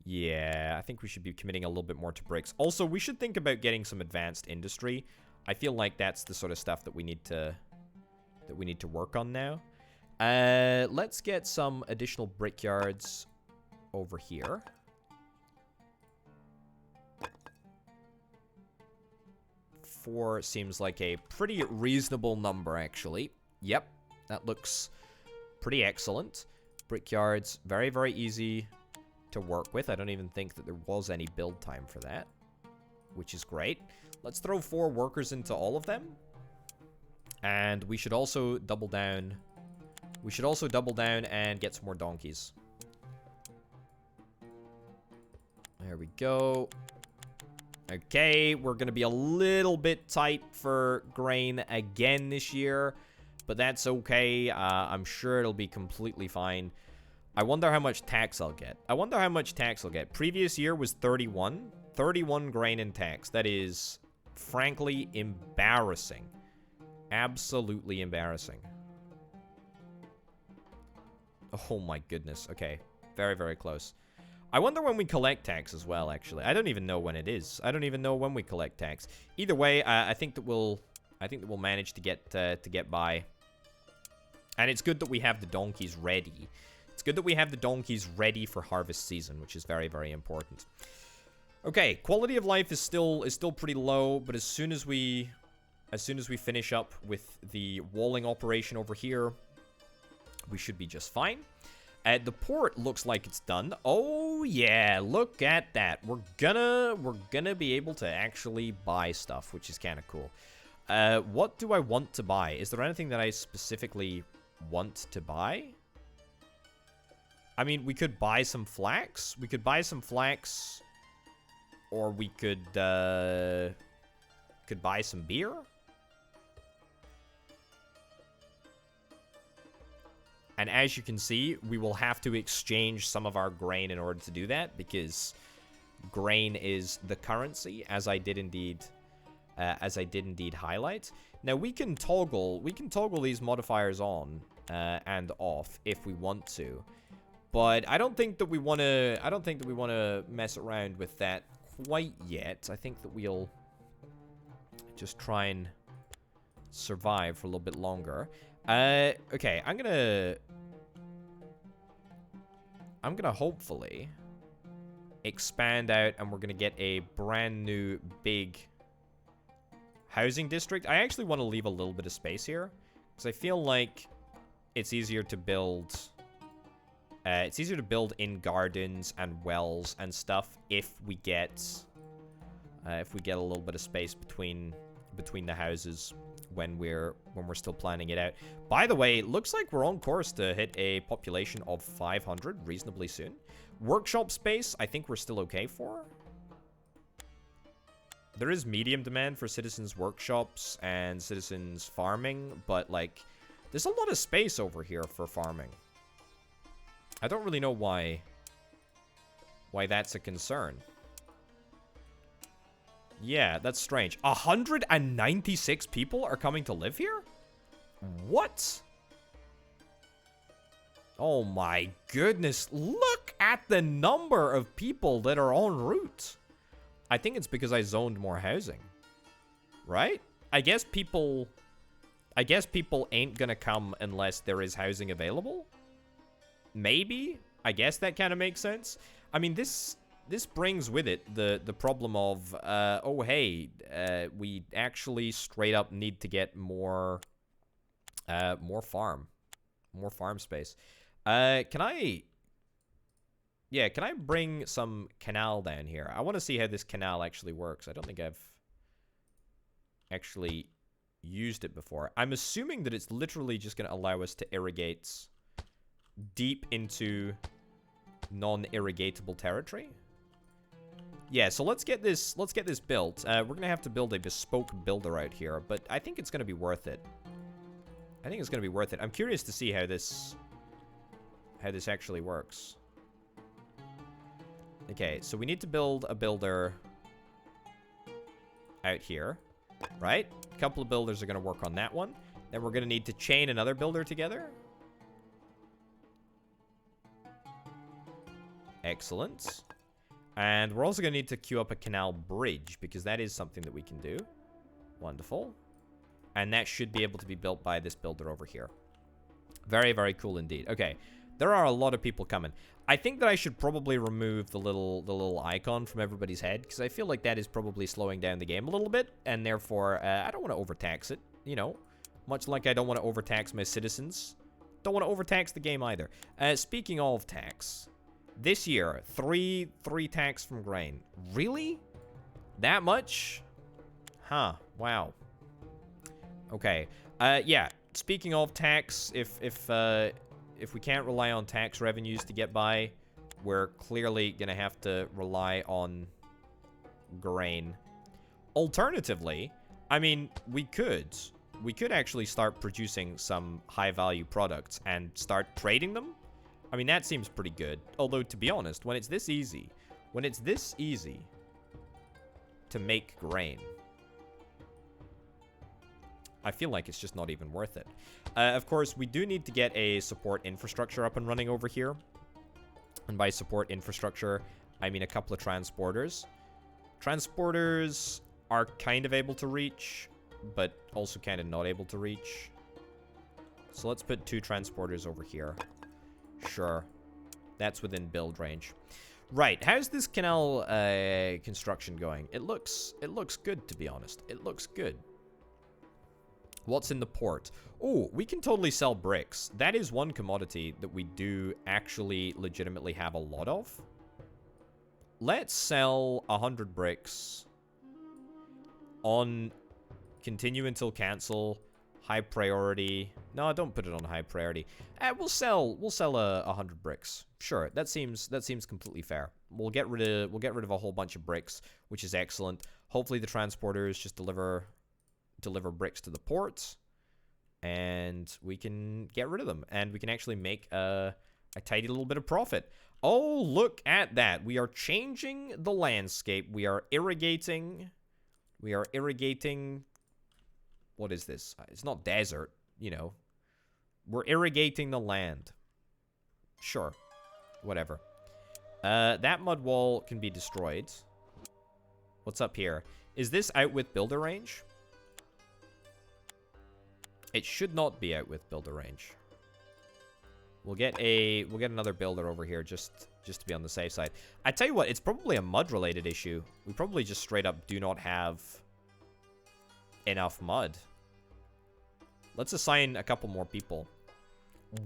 [SPEAKER 1] Yeah, I think we should be committing a little bit more to bricks. Also, we should think about getting some advanced industry. I feel like that's the sort of stuff that we need to work on now. Let's get some additional brickyards over here. Four seems like a pretty reasonable number, actually. Yep, that looks pretty excellent. Brickyards, very, very easy to work with. I don't even think that there was any build time for that, which is great. Let's throw 4 workers into all of them. And we should also double down. We should also double down and get some more donkeys. There we go. Okay, we're going to be a little bit tight for grain again this year, but that's okay. I'm sure it'll be completely fine. I wonder how much tax I'll get. Previous year was 31. 31 grain and tax. That is, frankly, embarrassing. Absolutely embarrassing. Oh my goodness. Okay. Very, very close. I wonder when we collect tax as well, actually. I don't even know when it is. I don't even know when we collect tax. Either way, I think that we'll manage to get by. And it's good that we have the donkeys ready. It's good that we have the donkeys ready for harvest season, which is very, very important. Okay, quality of life is still pretty low, but as soon as we finish up with the walling operation over here, we should be just fine. The port looks like it's done. Oh yeah, look at that. We're gonna be able to actually buy stuff, which is kind of cool. What do I want to buy? Is there anything that I specifically want to buy? I mean, we could buy some flax. We could buy some flax, or we could buy some beer. And as you can see, we will have to exchange some of our grain in order to do that, because grain is the currency, as I did indeed highlight. Now we can toggle these modifiers on and off if we want to, but I don't think that we want to mess around with that quite yet. I think that we'll just try and survive for a little bit longer. Okay, I'm gonna hopefully expand out, and we're gonna get a brand new big housing district. I actually want to leave a little bit of space here, because I feel like it's easier to build in gardens and wells and stuff if we get a little bit of space between the houses when we're still planning it out. By the way, it looks like we're on course to hit a population of 500 reasonably soon. Workshop space, I think we're still okay for. There is medium demand for citizens' workshops and citizens' farming, but, like, there's a lot of space over here for farming. I don't really know why that's a concern. Yeah, that's strange. 196 people are coming to live here? What? Oh my goodness. Look at the number of people that are en route. I think it's because I zoned more housing. Right? I guess people ain't gonna come unless there is housing available. Maybe. I guess that kind of makes sense. I mean, this brings with it the problem of, oh, hey, we actually straight up need to get more farm space. Can I bring some canal down here? I want to see how this canal actually works. I don't think I've actually used it before. I'm assuming that it's literally just going to allow us to irrigate deep into non-irrigatable territory. Yeah, so let's get this built. We're gonna have to build a bespoke builder out here, but I think it's gonna be worth it. I'm curious to see how this actually works. Okay, so we need to build a builder out here, right? A couple of builders are gonna work on that one. Then we're gonna need to chain another builder together. Excellent. And we're also going to need to queue up a canal bridge, because that is something that we can do. Wonderful. And that should be able to be built by this builder over here. Very, very cool indeed. Okay, there are a lot of people coming. I think that I should probably remove the little icon from everybody's head, because I feel like that is probably slowing down the game a little bit, and therefore, I don't want to overtax it, you know. Much like I don't want to overtax my citizens. Don't want to overtax the game either. Speaking of tax... This year, three tax from grain. Really? That much? Huh. Wow. Okay. Yeah. Speaking of tax, if we can't rely on tax revenues to get by, we're clearly gonna have to rely on grain. Alternatively, I mean, we could actually start producing some high-value products and start trading them. I mean, that seems pretty good. Although, to be honest, when it's this easy to make grain, I feel like it's just not even worth it. Of course, we do need to get a support infrastructure up and running over here. And by support infrastructure, I mean a couple of transporters. Transporters are kind of able to reach, but also kind of not able to reach. So let's put 2 transporters over here. Sure. That's within build range. Right, how's this canal construction going? It looks good, to be honest. It looks good. What's in the port? Oh, we can totally sell bricks. That is one commodity that we do actually legitimately have a lot of. Let's sell 100 bricks on continue until cancel, high priority. No, don't put it on high priority. We'll sell 100 bricks. Sure, that seems completely fair. We'll get rid of a whole bunch of bricks, which is excellent. Hopefully the transporters just deliver bricks to the ports, and we can get rid of them, and we can actually make a tidy little bit of profit. Oh, look at that. We are changing the landscape. We are irrigating. What is this? It's not desert, you know. We're irrigating the land. Sure. Whatever. That mud wall can be destroyed. What's up here? Is this out with builder range? It should not be out with builder range. We'll get another builder over here just to be on the safe side. I tell you what, it's probably a mud related issue. We probably just straight up do not have enough mud. Let's assign a couple more people.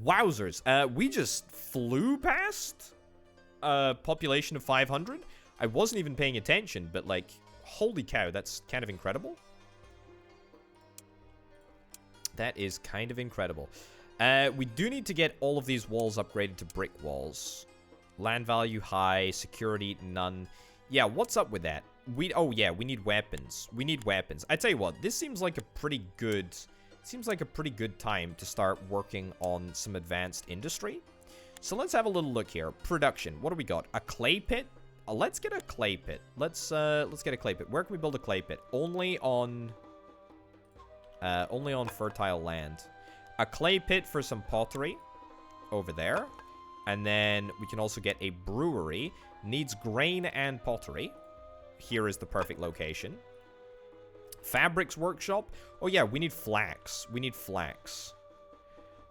[SPEAKER 1] Wowzers. We just flew past a population of 500. I wasn't even paying attention, but like, holy cow, that's kind of incredible. That is kind of incredible. We do need to get all of these walls upgraded to brick walls. Land value high, security none. Yeah, what's up with that? Oh yeah, we need weapons. We need weapons. I tell you what, this seems like a pretty good time to start working on some advanced industry. So let's have a little look here. Production. What do we got? A clay pit? Let's get a clay pit. Let's get a clay pit. Where can we build a clay pit? Only on fertile land. A clay pit for some pottery over there. And then we can also get a brewery. Needs grain and pottery. Here is the perfect location. Fabrics workshop. Oh yeah, we need flax. We need flax.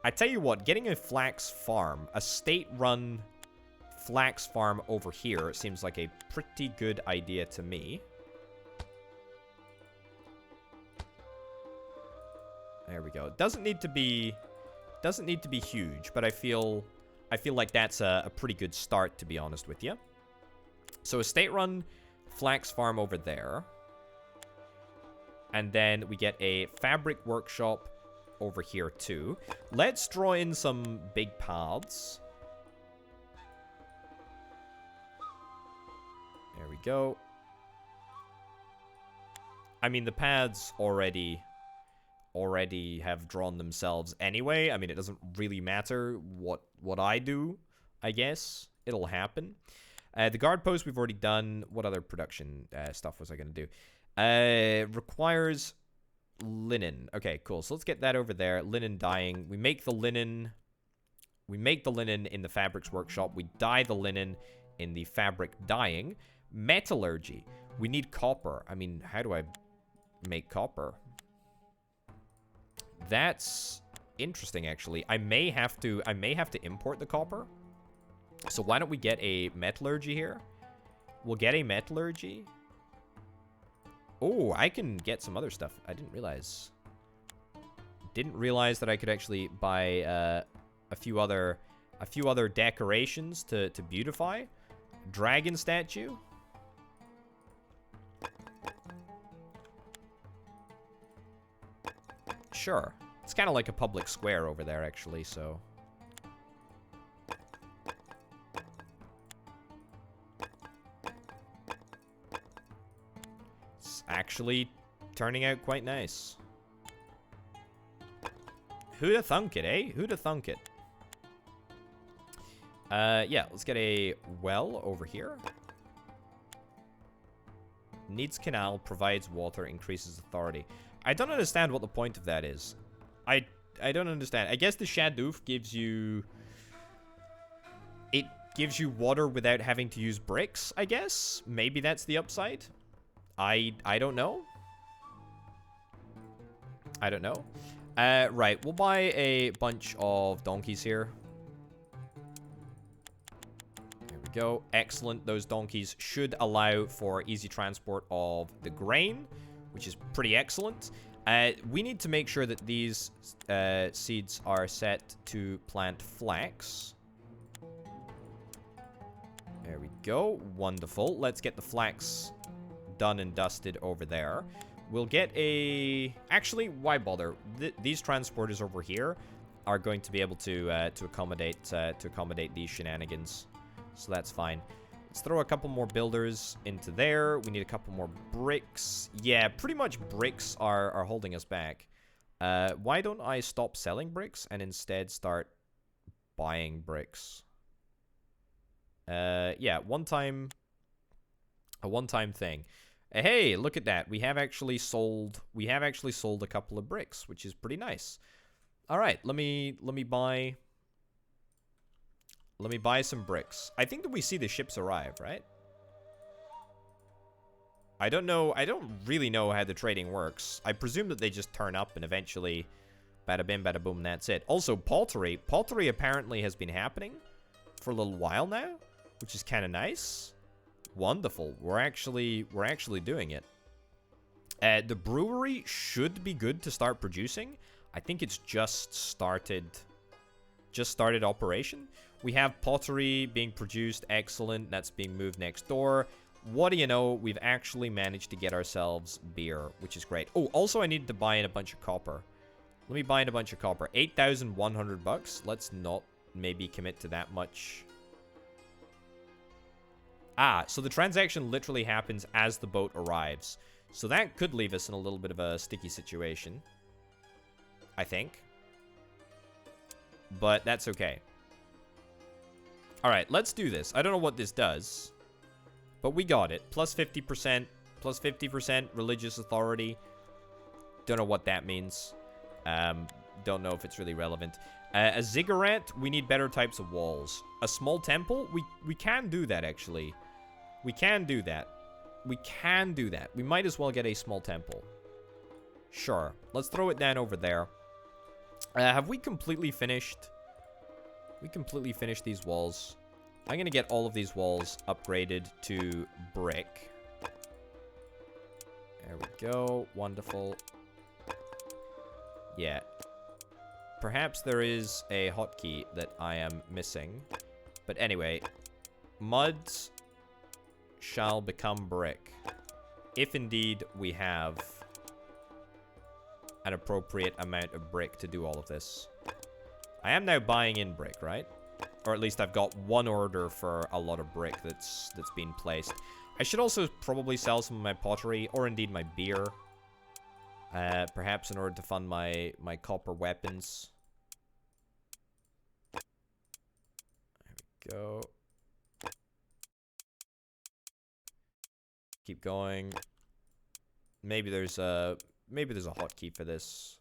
[SPEAKER 1] I tell you what, getting a flax farm, a state-run flax farm over here seems like a pretty good idea to me. There we go. It doesn't need to be huge, but I feel like that's a pretty good start, to be honest with you. So a state-run flax farm over there. And then we get a fabric workshop over here too. Let's draw in some big paths. There we go. I mean, the paths already have drawn themselves anyway. I mean, it doesn't really matter what I do, I guess. It'll happen. The guard post we've already done. What other production stuff was I going to do? Requires linen. Okay, cool. So let's get that over there. Linen dyeing. We make the linen in the fabrics workshop. We dye the linen in the fabric dyeing. Metallurgy. We need copper. I mean, how do I make copper? That's interesting, actually. I may have to import the copper. So why don't we get a metallurgy here? We'll get a metallurgy. Oh, I can get some other stuff. I didn't realize. Didn't realize that I could actually buy a few other decorations to beautify. Dragon statue. Sure. It's kind of like a public square over there, actually, so. It's actually turning out quite nice. Who'da thunk it, eh? Who'da thunk it? Yeah, let's get a well over here. Needs canal, provides water, increases authority. I don't understand what the point of that is. I don't understand. I guess the Shadoof gives you... gives you water without having to use bricks, I guess. Maybe that's the upside. I don't know. I don't know. Right, we'll buy a bunch of donkeys here. There we go. Excellent. Those donkeys should allow for easy transport of the grain, which is pretty excellent. We need to make sure that these seeds are set to plant flax. There we go. Wonderful. Let's get the flax done and dusted over there. We'll get a... Actually, why bother? These transporters over here are going to be able to accommodate these shenanigans. So that's fine. Let's throw a couple more builders into there. We need a couple more bricks. Yeah, pretty much bricks are holding us back. Why don't I stop selling bricks and instead start buying bricks? Yeah, a one-time thing. Hey, look at that. We have actually sold a couple of bricks, which is pretty nice. All right, let me buy some bricks. I think that we see the ships arrive, right? I don't know. I don't really know how the trading works. I presume that they just turn up and eventually bada bim, bada boom, that's it. Also, pottery. Pottery apparently has been happening for a little while now, which is kind of nice. Wonderful. We're actually doing it. The brewery should be good to start producing. I think it's just started operation. We have pottery being produced. Excellent. That's being moved next door. What do you know? We've actually managed to get ourselves beer, which is great. Oh, also I needed to buy in a bunch of copper. Let me buy in a bunch of copper. 8,100 bucks. Let's not maybe commit to that much. Ah, so the transaction literally happens as the boat arrives. So that could leave us in a little bit of a sticky situation, I think. But that's okay. Alright, let's do this. I don't know what this does, but we got it. Plus 50%, plus 50% religious authority. Don't know what that means. Don't know if it's really relevant. A ziggurat, we need better types of walls. A small temple, we can do that, actually. We can do that. We can do that. We might as well get a small temple. Sure. Let's throw it down over there. Have we completely finished? We completely finished these walls. I'm going to get all of these walls upgraded to brick. There we go. Wonderful. Yeah. Perhaps there is a hotkey that I am missing. But anyway, mud shall become brick. If indeed we have an appropriate amount of brick to do all of this. I am now buying in brick, right? Or at least I've got one order for a lot of brick that's been placed. I should also probably sell some of my pottery, or indeed my beer. Perhaps in order to fund my copper weapons. There we go. Keep going. Maybe there's a hotkey for this.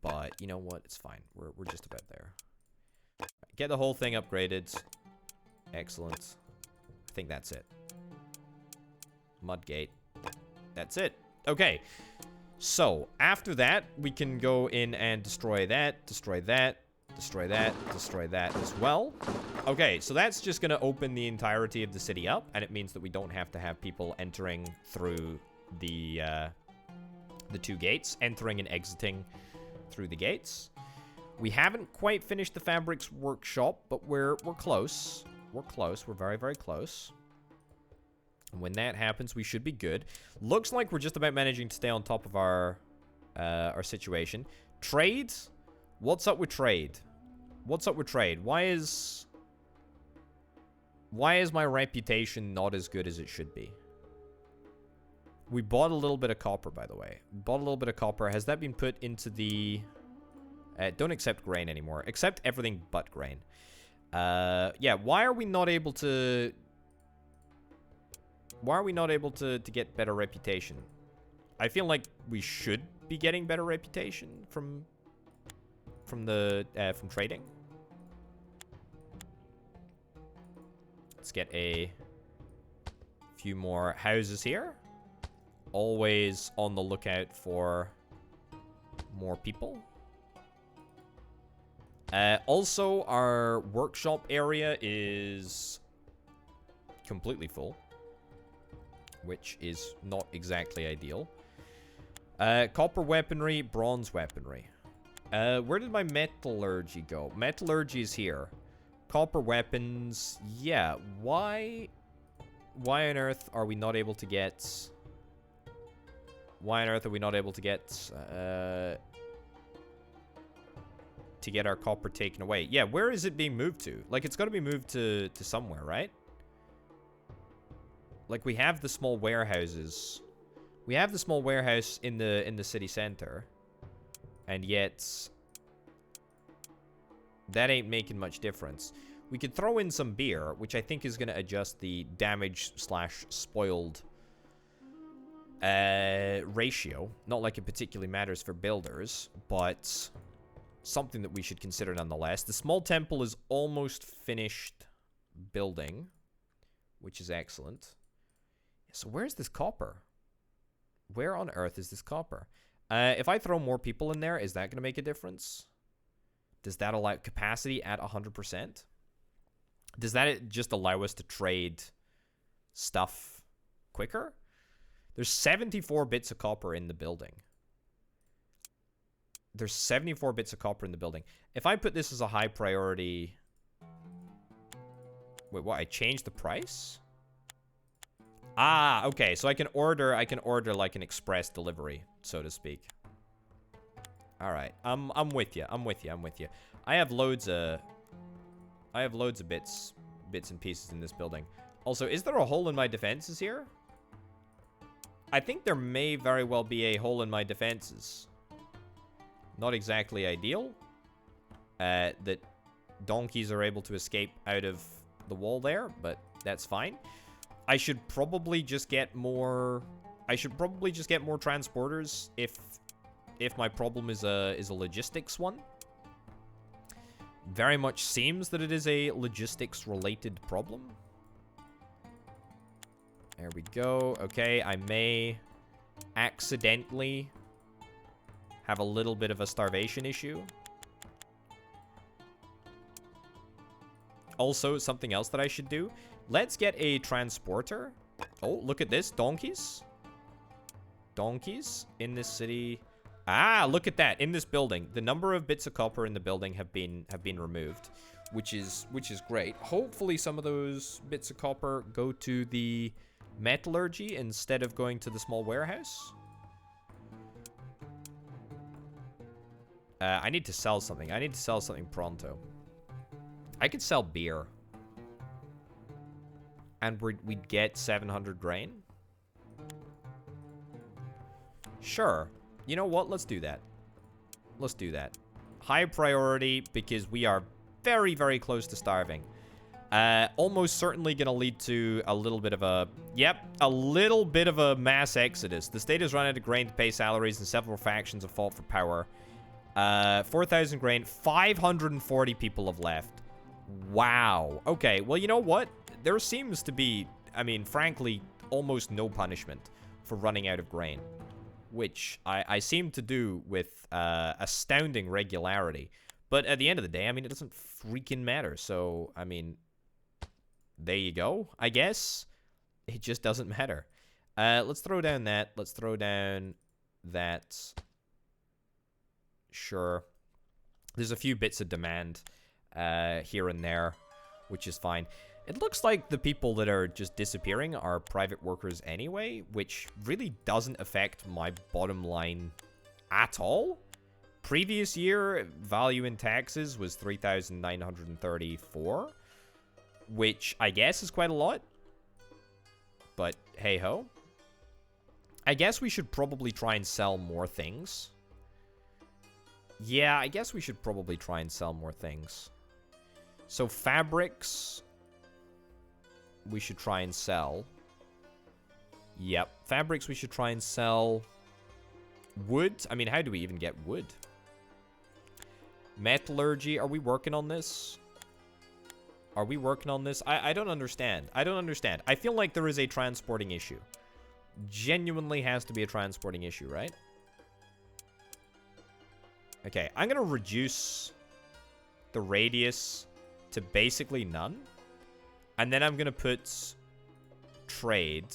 [SPEAKER 1] But you know what? It's fine. We're just about there. Get the whole thing upgraded. Excellent. I think that's it. Mudgate. That's it. Okay. So, after that, we can go in and destroy that, destroy that, destroy that, destroy that as well. Okay, so that's just going to open the entirety of the city up, and it means that we don't have to have people entering through the two gates, entering and exiting through the gates. We haven't quite finished the fabrics workshop, but we're close. We're close. We're very, very close. And when that happens, we should be good. Looks like we're just about managing to stay on top of our situation. Trade? What's up with trade? What's up with trade? Why is my reputation not as good as it should be? We bought a little bit of copper, by the way. We bought a little bit of copper. Has that been put into the... don't accept grain anymore. Accept everything but grain. Yeah, why are we not able to... Why are we not able to get better reputation? I feel like we should be getting better reputation from trading. Let's get a few more houses here. Always on the lookout for more people. Also, our workshop area is completely full, which is not exactly ideal. Copper weaponry, bronze weaponry. Where did my metallurgy go? Metallurgy is here. Copper weapons, yeah. Why on earth are we not able to get... Why on earth are we not able to get our copper taken away? Yeah, where is it being moved to? Like, it's got to be moved to somewhere, right? Like, we have the small warehouses. We have the small warehouse in the city center. And yet, that ain't making much difference. We could throw in some beer, which I think is going to adjust the damage/spoiled ratio. Not like it particularly matters for builders, but something that we should consider nonetheless. The small temple is almost finished building, which is excellent. So where's this copper? Where on earth is this copper? If I throw more people in there, is that going to make a difference? Does that allow capacity at 100%? Does that just allow us to trade stuff quicker? There's 74 bits of copper in the building. There's 74 bits of copper in the building. If I put this as a high priority... Wait, what? I changed the price? Ah, okay. So I can order like an express delivery, so to speak. All right. I'm with you. I'm with you. I have loads of bits and pieces in this building. Also, is there a hole in my defenses here? I think there may very well be a hole in my defenses. Not exactly ideal. That donkeys are able to escape out of the wall there, but that's fine. I should probably just get more... transporters if my problem is a logistics one. Very much seems that it is a logistics-related problem. There we go. Okay, I may accidentally have a little bit of a starvation issue. Also, something else that I should do. Let's get a transporter. Oh, look at this. Donkeys. Donkeys in this city. Ah, look at that. In this building. The number of bits of copper in the building have been removed, which is great. Hopefully some of those bits of copper go to the metallurgy instead of going to the small warehouse. I need to sell something. I need to sell something pronto. I could sell beer. And we'd get 700 grain. Sure. You know what? Let's do that. Let's do that. High priority because we are very, very close to starving. Almost certainly going to lead to a little bit of a... Yep, a little bit of a mass exodus. The state has run out of grain to pay salaries and several factions have fought for power. 4,000 grain. 540 people have left. Wow. Okay, well, you know what? There seems to be, I mean, frankly, almost no punishment for running out of grain. Which I seem to do with astounding regularity. But at the end of the day, I mean, it doesn't freaking matter. So, I mean, there you go, I guess. It just doesn't matter. Let's throw down that. Let's throw down that. Sure. There's a few bits of demand here and there, which is fine. It looks like the people that are just disappearing are private workers anyway, which really doesn't affect my bottom line at all. Previous year, value in taxes was 3,934, which I guess is quite a lot. But hey-ho. I guess we should probably try and sell more things. Yeah, I guess we should probably try and sell more things. So fabrics... we should try and sell. Yep. Fabrics we should try and sell. Wood? I mean, how do we even get wood? Metallurgy. Are we working on this? Are we working on this? I don't understand. I don't understand. I feel like there is a transporting issue. Genuinely has to be a transporting issue, right? Okay, I'm going to reduce the radius to basically none. And then I'm going to put trade.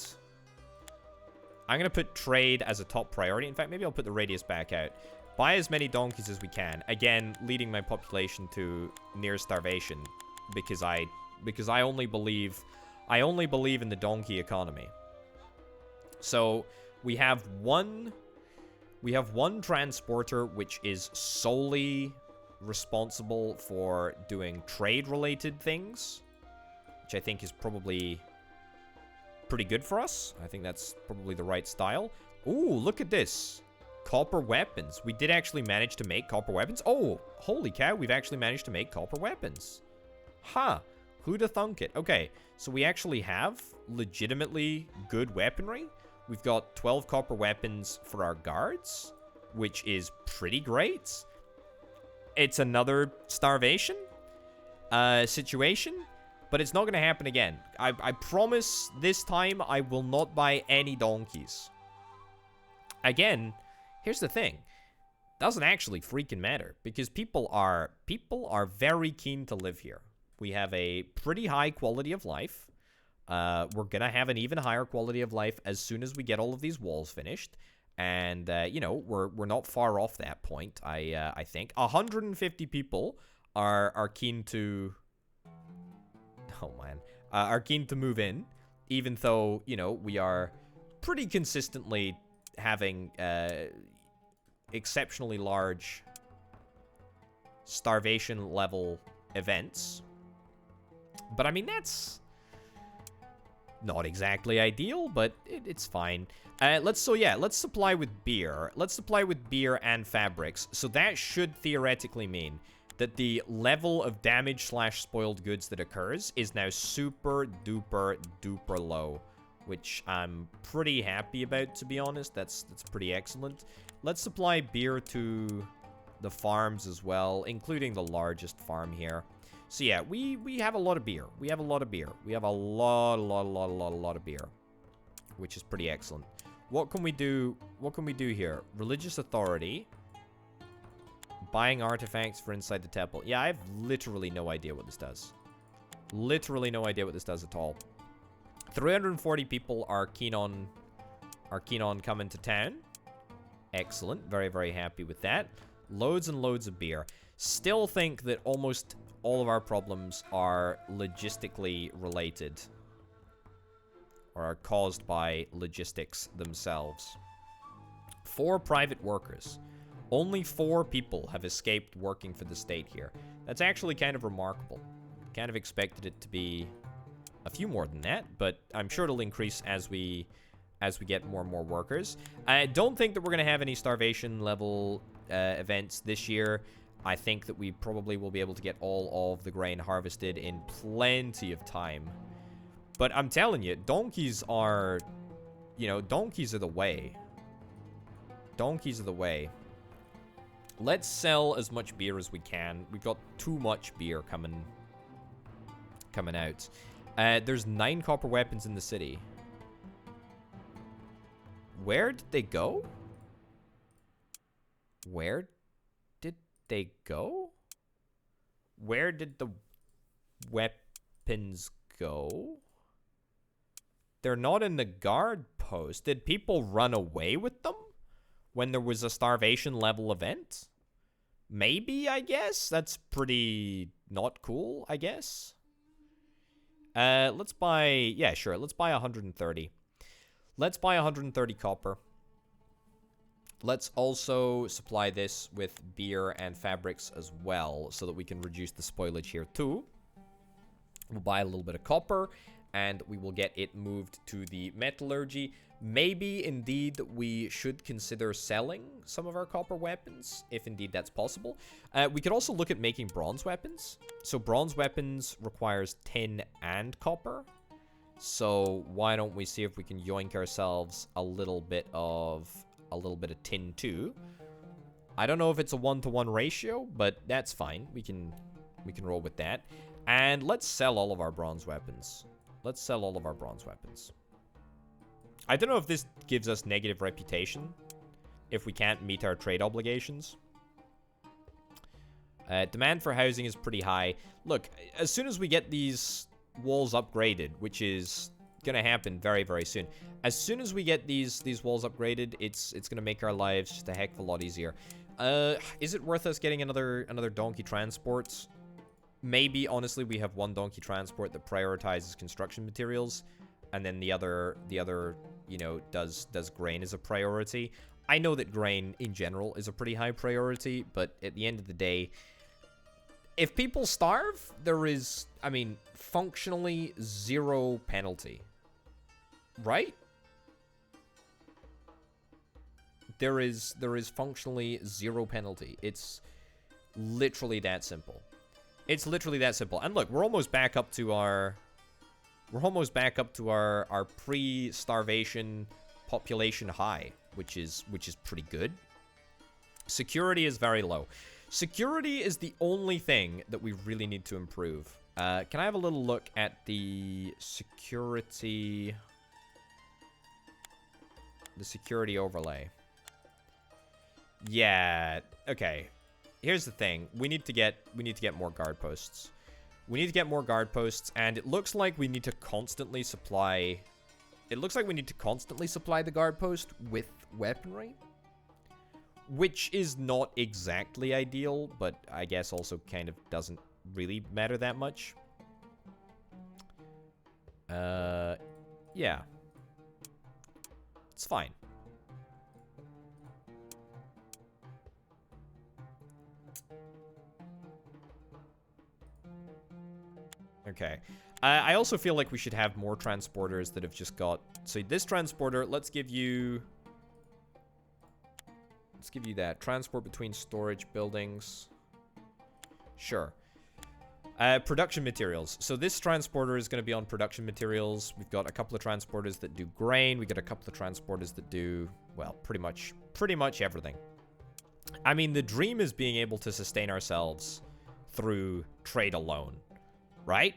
[SPEAKER 1] I'm going to put trade as a top priority. In fact, maybe I'll put the radius back out. Buy as many donkeys as we can. Again, leading my population to near starvation. Because I only believe in the donkey economy. So we have one transporter which is solely responsible for doing trade related things, which I think is probably pretty good for us. I think that's probably the right style. Ooh, look at this. Copper weapons. We did actually manage to make copper weapons. Oh, holy cow, we've actually managed to make copper weapons. Huh. Who'da thunk it? Okay, so we actually have legitimately good weaponry. We've got 12 copper weapons for our guards, which is pretty great. It's another starvation situation, but it's not going to happen again. I promise this time I will not buy any donkeys. Again, here's the thing. Doesn't actually freaking matter, because people are very keen to live here. We have a pretty high quality of life. We're going to have an even higher quality of life as soon as we get all of these walls finished. And, you know, we're not far off that point, I think. 150 people are keen to... Oh, man. Are keen to move in, even though, you know, we are pretty consistently having exceptionally large starvation level events. But, I mean, that's not exactly ideal, but it's fine. Let's supply with beer. Let's supply with beer and fabrics. So that should theoretically mean that the level of damage / spoiled goods that occurs is now super duper duper low, which I'm pretty happy about, to be honest. That's pretty excellent. Let's supply beer to the farms as well, including the largest farm here. So yeah, we have a lot of beer. We have a lot of beer. We have a lot of beer, which is pretty excellent. What can we do? What can we do here? Religious authority. Buying artifacts for inside the temple. Yeah, I have literally no idea what this does. Literally no idea what this does at all. 340 people are keen on coming to town. Excellent. Very, very happy with that. Loads and loads of beer. Still think that almost all of our problems are logistically related, or are caused by logistics themselves. 4 private workers. Only 4 people have escaped working for the state here. That's actually kind of remarkable. Kind of expected it to be a few more than that, but I'm sure it'll increase as we get more and more workers. I don't think that we're going to have any starvation level events this year. I think that we probably will be able to get all of the grain harvested in plenty of time. But I'm telling you, donkeys are, you know, donkeys are the way. Donkeys are the way. Let's sell as much beer as we can. We've got too much beer coming out. There's 9 copper weapons in the city. Where did they go? Where did they go? Where did the weapons go? They're not in the guard post. Did people run away with them when there was a starvation level event? Maybe, I guess. That's pretty not cool, I guess. Let's buy... Yeah, sure. Let's buy 130. Let's buy 130 copper. Let's also supply this with beer and fabrics as well, so that we can reduce the spoilage here too. We'll buy a little bit of copper, and we will get it moved to the metallurgy. Maybe, indeed, we should consider selling some of our copper weapons, if indeed that's possible. We could also look at making bronze weapons. So bronze weapons requires tin and copper. So why don't we see if we can yoink ourselves a little bit of tin too. I don't know if it's a 1-to-1 ratio, but that's fine. We can roll with that. And let's sell all of our bronze weapons. Let's sell all of our bronze weapons. I don't know if this gives us negative reputation if we can't meet our trade obligations. Demand for housing is pretty high. Look, as soon as we get these walls upgraded, which is going to happen very, very soon. As soon as we get these walls upgraded, it's going to make our lives just a heck of a lot easier. Is it worth us getting another donkey transport? Maybe, honestly, we have one donkey transport that prioritizes construction materials, and then the other, you know, does grain as a priority. I know that grain, in general, is a pretty high priority, but at the end of the day, if people starve, there is, I mean, functionally zero penalty. Right? There is functionally zero penalty. It's literally that simple. It's literally that simple. And look, we're almost back up to our pre-starvation population high, which is pretty good. Security is very low. Security is the only thing that we really need to improve. Can I have a little look at the security overlay? Yeah, okay. Here's the thing. We need to get more guard posts. We need to get more guard posts, and it looks like we need to constantly supply... It looks like we need to constantly supply the guard post with weaponry, which is not exactly ideal, but I guess also kind of doesn't really matter that much. Yeah. It's fine. Okay. I also feel like we should have more transporters that have just got... So this transporter, let's give you that. Transport between storage buildings. Sure. Production materials. So this transporter is going to be on production materials. We've got a couple of transporters that do grain. We've got a couple of transporters that do, well, pretty much everything. I mean, the dream is being able to sustain ourselves through trade alone, right?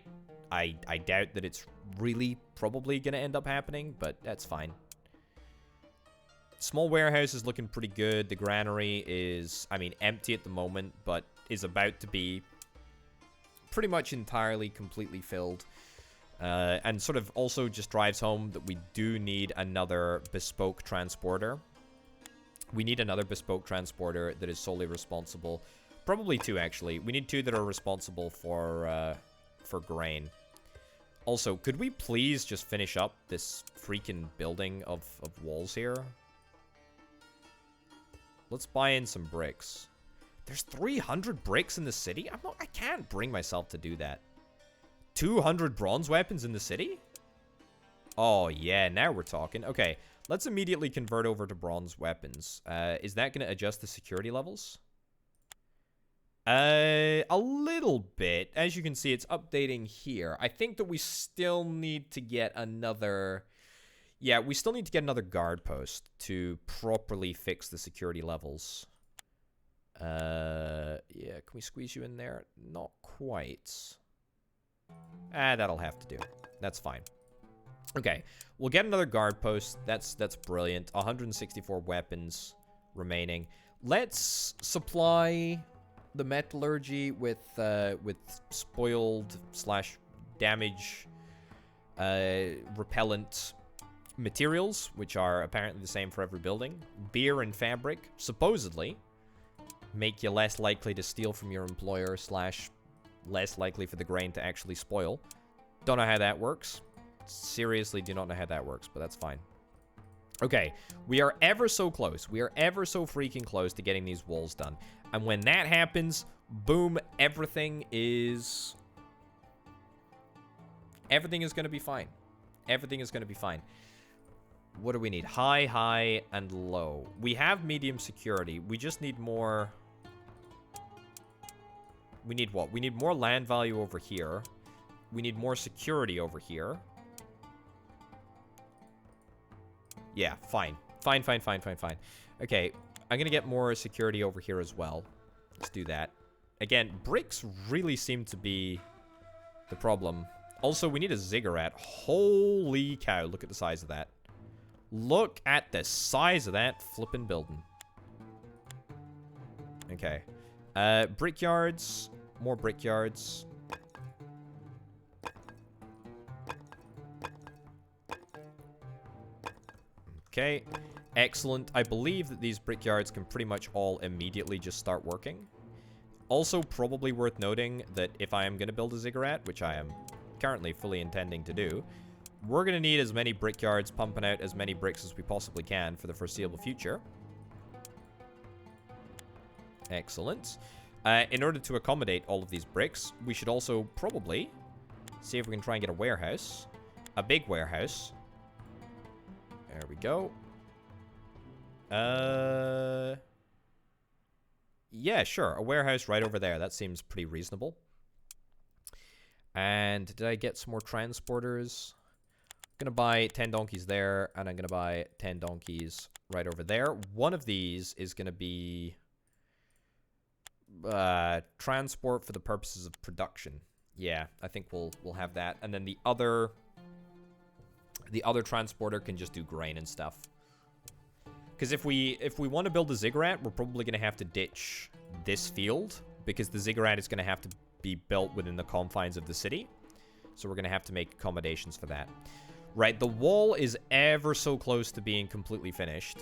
[SPEAKER 1] I doubt that it's really probably going to end up happening, but that's fine. Small warehouse is looking pretty good. The granary is, I mean, empty at the moment, but is about to be pretty much entirely completely filled. And sort of also just drives home that we do need another bespoke transporter. We need another bespoke transporter that is solely responsible. Probably two, actually. We need two that are responsible for grain. Also, could we please just finish up this freaking building of walls here? Let's buy in some bricks. There's 300 bricks in the city? I can't bring myself to do that. 200 bronze weapons in the city? Oh, yeah, now we're talking. Okay, let's immediately convert over to bronze weapons. Is that going to adjust the security levels? A little bit. As you can see, it's updating here. I think that we still need to get another... Yeah, we still need to get another guard post to properly fix the security levels. Yeah, can we squeeze you in there? Not quite. That'll have to do. That's fine. Okay, we'll get another guard post. That's brilliant. 164 weapons remaining. Let's supply the metallurgy with spoiled / damage repellent materials, which are apparently the same for every building. Beer and fabric, supposedly, make you less likely to steal from your employer / less likely for the grain to actually spoil. Don't know how that works. Seriously do not know how that works, but that's fine. Okay, we are ever so close. We are ever so freaking close to getting these walls done. And when that happens, boom, everything is going to be fine. Everything is going to be fine. What do we need? High, high, and low. We have medium security. We just need more... We need what? We need more land value over here. We need more security over here. Yeah, fine. Fine. Okay, I'm gonna get more security over here as well. Let's do that. Again, bricks really seem to be the problem. Also, we need a ziggurat. Holy cow, look at the size of that. Look at the size of that flippin' building. Okay. Brickyards. More brickyards. Okay. Excellent. I believe that these brickyards can pretty much all immediately just start working. Also, probably worth noting that if I am going to build a ziggurat, which I am currently fully intending to do, we're going to need as many brickyards pumping out as many bricks as we possibly can for the foreseeable future. Excellent. In order to accommodate all of these bricks, we should also probably see if we can try and get a warehouse. A big warehouse. There we go. Yeah, sure. A warehouse right over there. That seems pretty reasonable. And did I get some more transporters? I'm going to buy 10 donkeys there, and I'm going to buy 10 donkeys right over there. One of these is going to be transport for the purposes of production. Yeah, I think we'll have that. And then the other transporter can just do grain and stuff. Because if we want to build a ziggurat, we're probably going to have to ditch this field, because the ziggurat is going to have to be built within the confines of the city. So we're going to have to make accommodations for that. Right, the wall is ever so close to being completely finished,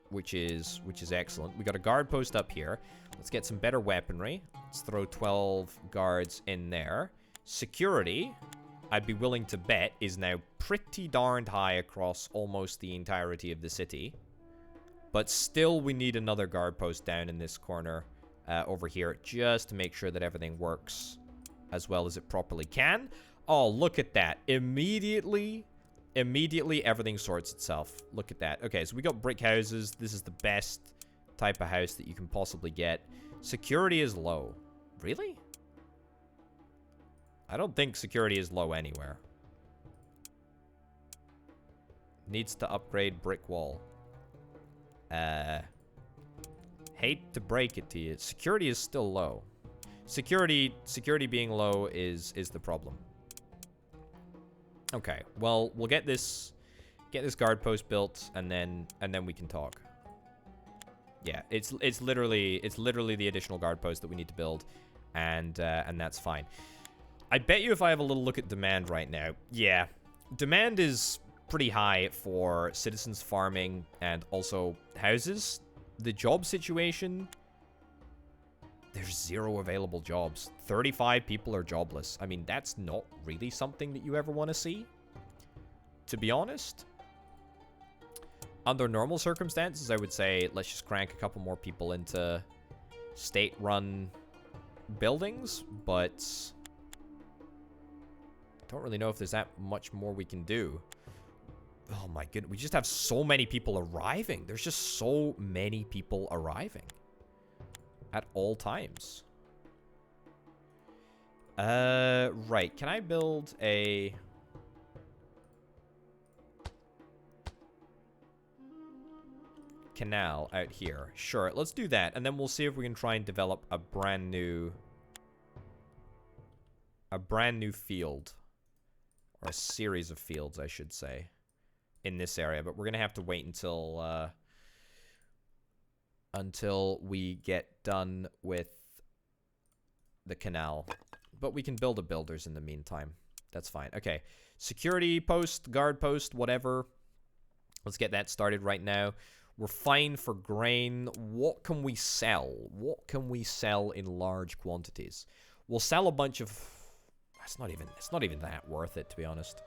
[SPEAKER 1] which is excellent. We got a guard post up here. Let's get some better weaponry. Let's throw 12 guards in there. Security, I'd be willing to bet, is now pretty darned high across almost the entirety of the city. But still, we need another guard post down in this corner over here, just to make sure that everything works as well as it properly can. Oh, look at that. Immediately everything sorts itself. Look at that. Okay, so we got brick houses. This is the best type of house that you can possibly get. Security is low. Really? I don't think security is low anywhere. Needs to upgrade brick wall. Hate to break it to you. Security is still low. Security being low is the problem. Okay, well, we'll get this guard post built, and then we can talk. Yeah, it's literally the additional guard post that we need to build, and that's fine. I bet you if I have a little look at demand right now, yeah, demand is pretty high for citizens farming and also houses. The job situation, there's 0 available jobs. 35 people are jobless. I mean, that's not really something that you ever want to see, to be honest. Under normal circumstances, I would say let's just crank a couple more people into state-run buildings, but I don't really know if there's that much more we can do. Oh my goodness, we just have so many people arriving. There's just so many people arriving at all times. Right. Can I build a canal out here? Sure, let's do that. And then we'll see if we can try and develop a brand new field. Or a series of fields, I should say, in this area. But we're going to have to wait until we get done with the canal. But we can build a builders in the meantime. That's fine. Okay. Security post, guard post, whatever. Let's get that started right now. We're fine for grain. What can we sell? What can we sell in large quantities? We'll sell a bunch of... It's not even that worth it, to be honest.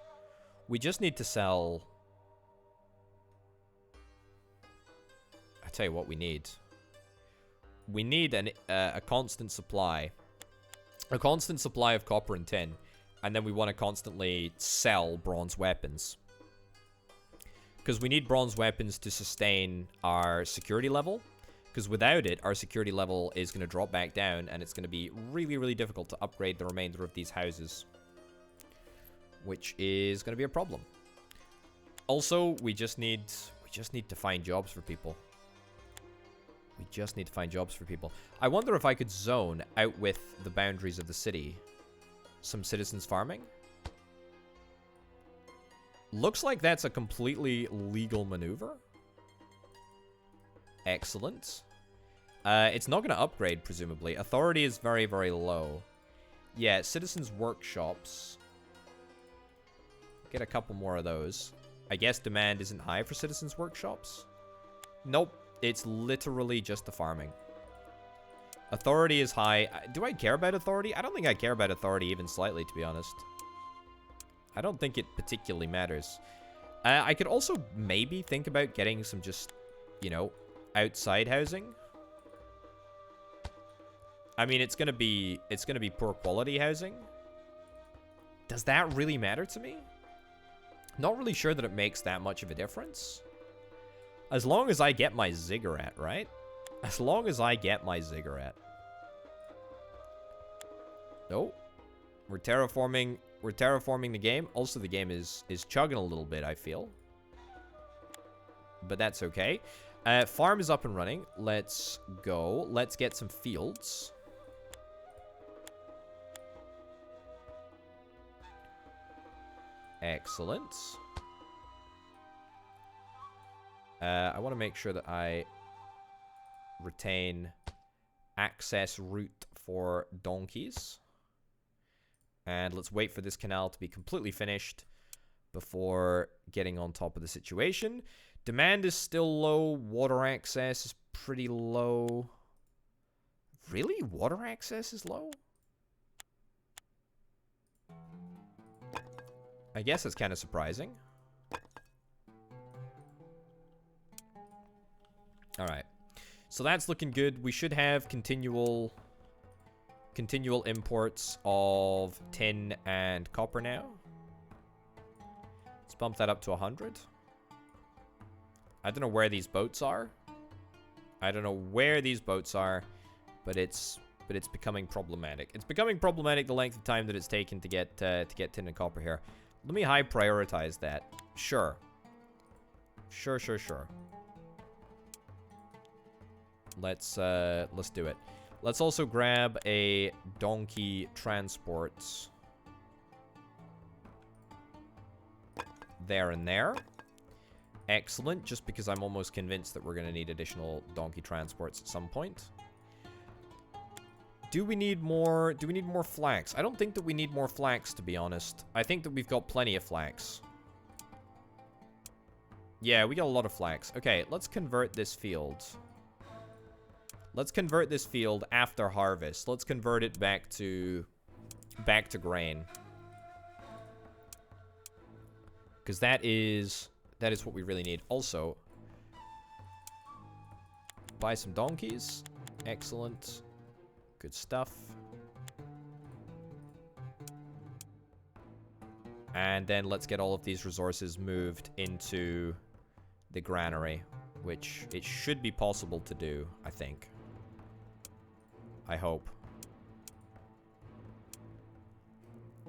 [SPEAKER 1] We just need to sell... I tell you what we need. We need a constant supply. A constant supply of copper and tin. And then we want to constantly sell bronze weapons. Because we need bronze weapons to sustain our security level. Because without it, our security level is going to drop back down, and it's going to be really, really difficult to upgrade the remainder of these houses. Which is going to be a problem. Also, we just need to find jobs for people. We just need to find jobs for people. I wonder if I could zone out with the boundaries of the city. some citizens farming. Looks like that's a completely legal maneuver. Excellent. It's not going to upgrade, presumably. Authority is very, very low. Yeah, citizens' workshops. Get a couple more of those. I guess demand isn't high for citizens' workshops. Nope. It's literally just the farming. Authority is high. Do I care about authority? I don't think I care about authority even slightly, to be honest. I don't think it particularly matters. I could also maybe think about getting some just, you know, outside housing. I mean, it's gonna be poor quality housing. Does that really matter to me? Not really sure that it makes that much of a difference. As long as I get my ziggurat, right? As long as I get my ziggurat. Nope. We're terraforming the game. Also, the game is chugging a little bit, I feel. But that's okay. Farm is up and running. Let's go. Let's get some fields. Excellent. I want to make sure that I retain access route for donkeys. And let's wait for this canal to be completely finished before getting on top of the situation. Demand is still low. Water access is pretty low. Really? Water access is low? I guess that's kind of surprising. Alright. So that's looking good. We should have continual imports of tin and copper now. Let's bump that up to 100. I don't know where these boats are. I don't know where these boats are, but it's becoming problematic. It's becoming problematic the length of time that it's taken to get tin and copper here. Let me high prioritize that. Sure. Sure. Let's do it. Let's also grab a donkey transport. There and there. Excellent, just because I'm almost convinced that we're going to need additional donkey transports at some point. Do we need more flax? I don't think that we need more flax, to be honest. I think that we've got plenty of flax. Yeah, we got a lot of flax. Okay, let's convert this field. Let's convert this field after harvest. Let's convert it back to grain. Because that is what we really need. Also, buy some donkeys. Excellent. Good stuff. And then let's get all of these resources moved into the granary, which it should be possible to do, I think. I hope.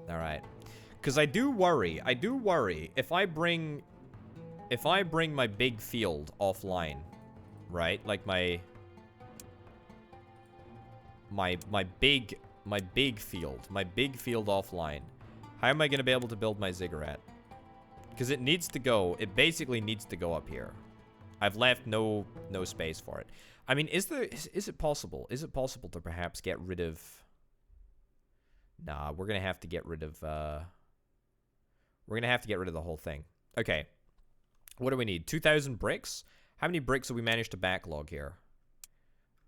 [SPEAKER 1] Alright. Because I do worry if I bring my big field offline, right? Like my big field offline. How am I going to be able to build my ziggurat? Because it needs to go, it basically needs to go up here. I've left no space for it. I mean, is it possible? Is it possible to perhaps get rid of... Nah, we're going to have to get rid of... we're going to have to get rid of the whole thing. Okay. What do we need? 2,000 bricks? How many bricks have we managed to backlog here?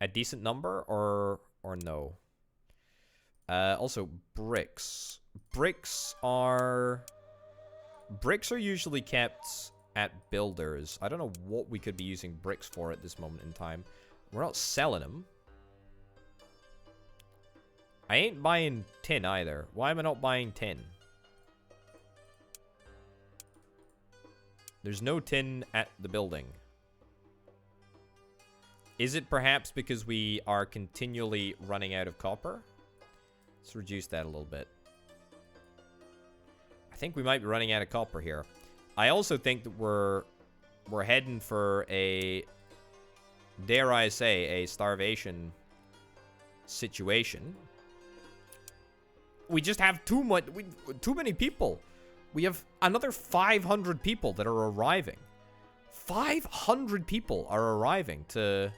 [SPEAKER 1] A decent number or no? Also, bricks. Bricks are usually kept at builders. I don't know what we could be using bricks for at this moment in time. We're not selling them. I ain't buying tin either. Why am I not buying tin? There's no tin at the building. Is it perhaps because we are continually running out of copper? Let's reduce that a little bit. I think we might be running out of copper here. I also think that we're heading for a, dare I say, a starvation situation. We just have too many people. We have another 500 people that are arriving. 500 people are arriving to...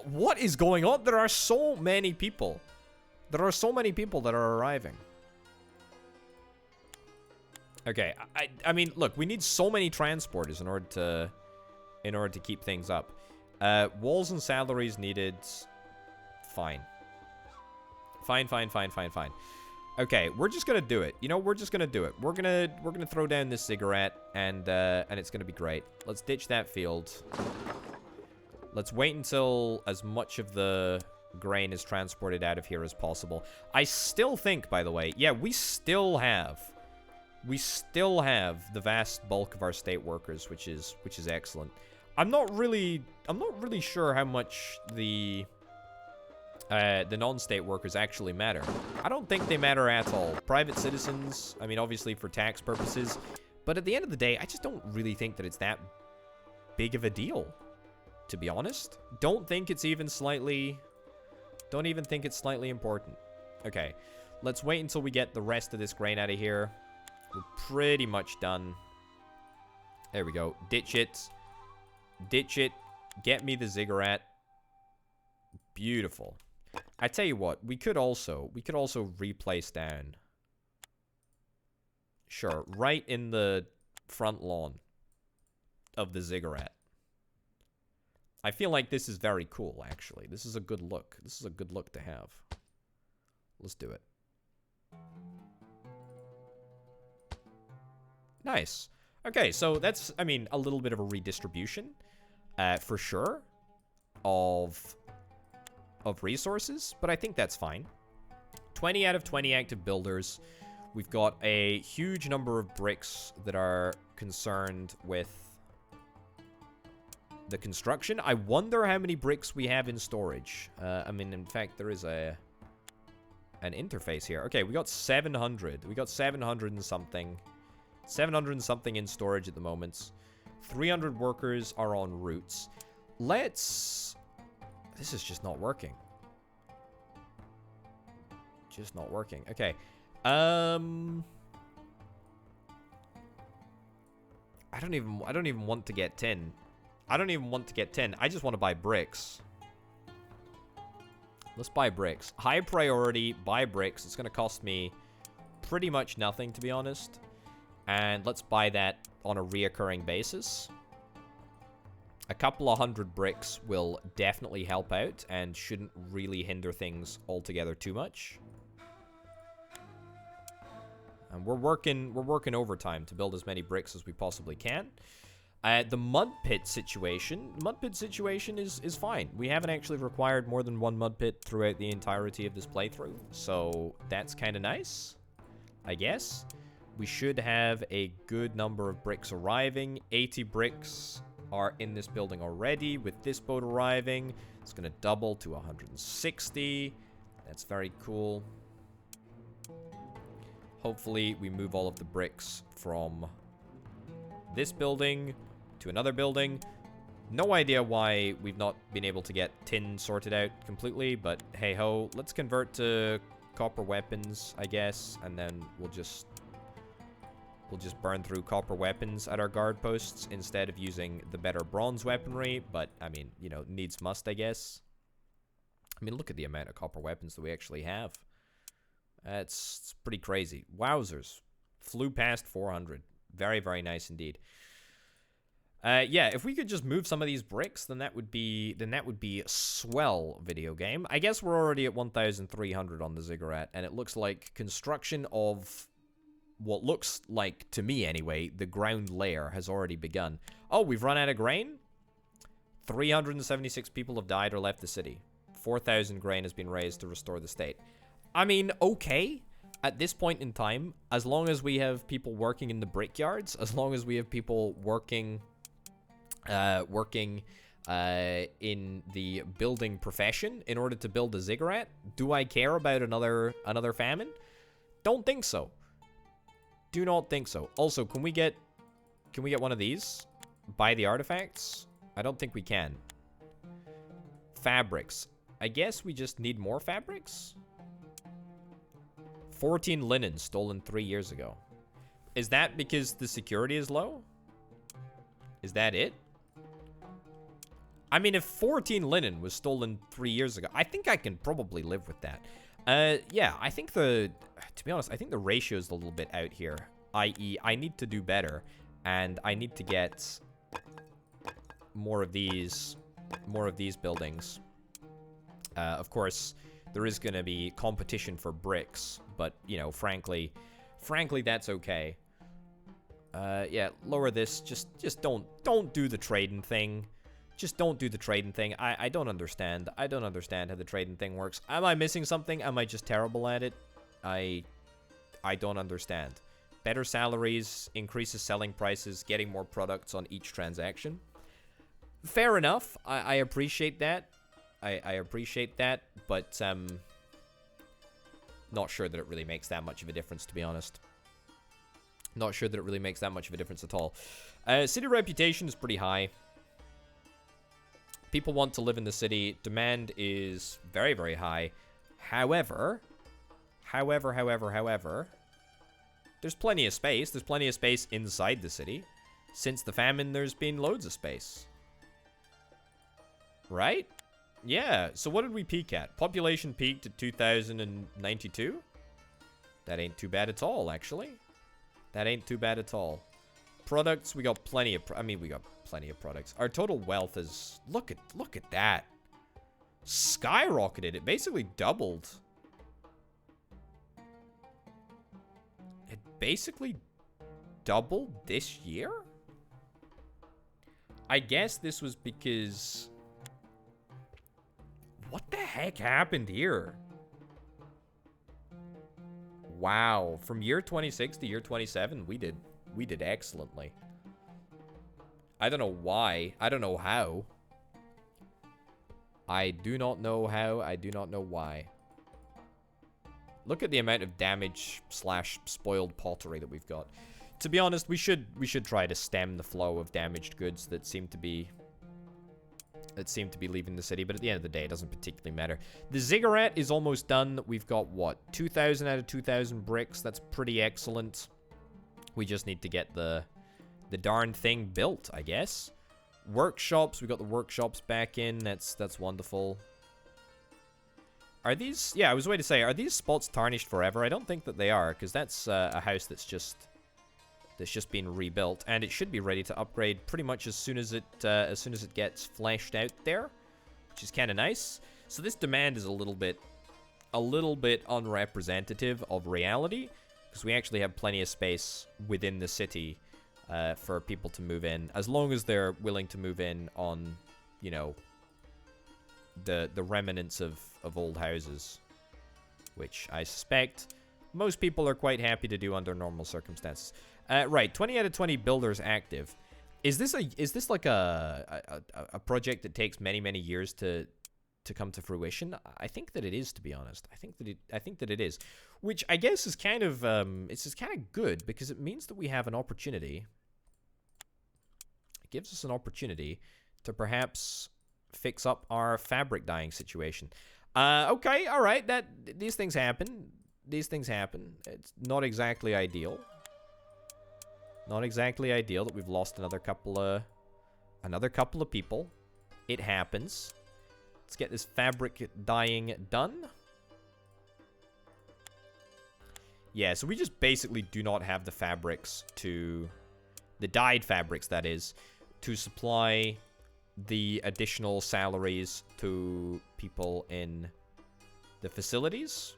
[SPEAKER 1] What is going on? There are so many people. There are so many people that are arriving. Okay, I mean, look, we need so many transporters in order to keep things up. Walls and salaries needed. Fine. Fine. Okay, we're just gonna do it. You know, we're just gonna do it. We're gonna throw down this ziggurat, and it's gonna be great. Let's ditch that field. Let's wait until as much of the grain is transported out of here as possible. I still think, by the way, yeah, we still have the vast bulk of our state workers, which is excellent. I'm not really sure how much the non-state workers actually matter. I don't think they matter at all. Private citizens, I mean, obviously for tax purposes, but at the end of the day, I just don't really think that it's that big of a deal, to be honest. Don't even think it's slightly important. Okay, let's wait until we get the rest of this grain out of here. We're pretty much done. There we go. Ditch it. Get me the ziggurat. Beautiful. I tell you what, we could also replace down. Sure, right in the front lawn of the ziggurat. I feel like this is very cool, actually. This is a good look. This is a good look to have. Let's do it. Nice. Okay, so that's, I mean, a little bit of a redistribution, for sure, of resources, but I think that's fine. 20 out of 20 active builders. We've got a huge number of bricks that are concerned with the construction. I wonder how many bricks we have in storage. I mean, in fact, there is an interface here. Okay, we got 700. We got 700 and something. 700 and something in storage at the moment. 300 workers are en routes. Let's... This is just not working. Just not working. Okay. I don't even want to get tin. I don't even want to get tin. I just want to buy bricks. Let's buy bricks. High priority, buy bricks. It's going to cost me pretty much nothing, to be honest. And let's buy that on a reoccurring basis. A couple of hundred bricks will definitely help out and shouldn't really hinder things altogether too much. And we're working overtime to build as many bricks as we possibly can. The mud pit situation is fine. We haven't actually required more than one mud pit throughout the entirety of this playthrough, so that's kind of nice, I guess. We should have a good number of bricks arriving. 80 bricks are in this building already. With this boat arriving, it's going to double to 160. That's very cool. Hopefully, we move all of the bricks from this building to another building. No idea why we've not been able to get tin sorted out completely, but hey-ho. Let's convert to copper weapons, I guess, and then we'll just burn through copper weapons at our guard posts instead of using the better bronze weaponry. But, I mean, you know, needs must, I guess. I mean, look at the amount of copper weapons that we actually have. It's pretty crazy. Wowzers. Flew past 400. Very, very nice indeed. Yeah, if we could just move some of these bricks, then that would be a swell video game. I guess we're already at 1,300 on the ziggurat, and it looks like construction of what looks like, to me anyway, the ground layer has already begun. Oh, we've run out of grain? 376 people have died or left the city. 4,000 grain has been raised to restore the state. I mean, okay. At this point in time, as long as we have people working in the brickyards, as long as we have people working in the building profession in order to build a ziggurat, do I care about another famine? Don't think so. Do not think so. Also, can we get one of these? Buy the artifacts? I don't think we can. Fabrics. I guess we just need more fabrics? 14 linen stolen 3 years ago. Is that because the security is low? Is that it? I mean, if 14 linen was stolen 3 years ago, I think I can probably live with that. Yeah, I think to be honest, I think the ratio is a little bit out here. I.e., I need to do better, and I need to get more of these buildings. Of course, there is going to be competition for bricks, but, you know, frankly, that's okay. Yeah, lower this. Just don't do the trading thing. Just don't do the trading thing. I don't understand. I don't understand how the trading thing works. Am I missing something? Am I just terrible at it? I don't understand. Better salaries, increases selling prices, getting more products on each transaction. Fair enough. I appreciate that. I appreciate that, but not sure that it really makes that much of a difference, to be honest. Not sure that it really makes that much of a difference at all. City reputation is pretty high. People want to live in the city. Demand is very, very high. However, there's plenty of space. There's plenty of space inside the city. Since the famine, there's been loads of space. Right? Yeah. So what did we peak at? Population peaked at 2092? That ain't too bad at all, actually. That ain't too bad at all. Products, we got plenty of... we got plenty of products. Our total wealth is... Look at that. Skyrocketed. It basically doubled. It basically doubled this year? I guess this was because... What the heck happened here? Wow. From year 26 to year 27, we did excellently. I don't know why. I don't know how. I do not know how. I do not know why. Look at the amount of damage / spoiled pottery that we've got. To be honest, we should try to stem the flow of damaged goods that seem to be leaving the city, but at the end of the day, it doesn't particularly matter. The ziggurat is almost done. We've got, what, 2,000 out of 2,000 bricks. That's pretty excellent. We just need to get the darn thing built, I guess. Workshops, we got the workshops back in. That's wonderful. Are these... Yeah, I was waiting to say, are these spots tarnished forever? I don't think that they are, because that's a house that's just been rebuilt, and it should be ready to upgrade pretty much as soon as it gets fleshed out there, which is kind of nice. So this demand is a little bit unrepresentative of reality, because we actually have plenty of space within the city for people to move in, as long as they're willing to move in on, you know, the remnants of old houses, which I suspect most people are quite happy to do under normal circumstances. Right, 20 out of 20 builders active. Is this like a project that takes many years to come to fruition? I think that it is, to be honest. I think that it is, which I guess is kind of it's kind of good, because it means that we have an opportunity. It gives us an opportunity to perhaps fix up our fabric dyeing situation. Okay, all right. These things happen. These things happen. It's not exactly ideal. Not exactly ideal that we've lost another couple of people. It happens. Let's get this fabric dyeing done. Yeah, so we just basically do not have the fabrics to... The dyed fabrics, that is, to supply the additional salaries to people in the facilities.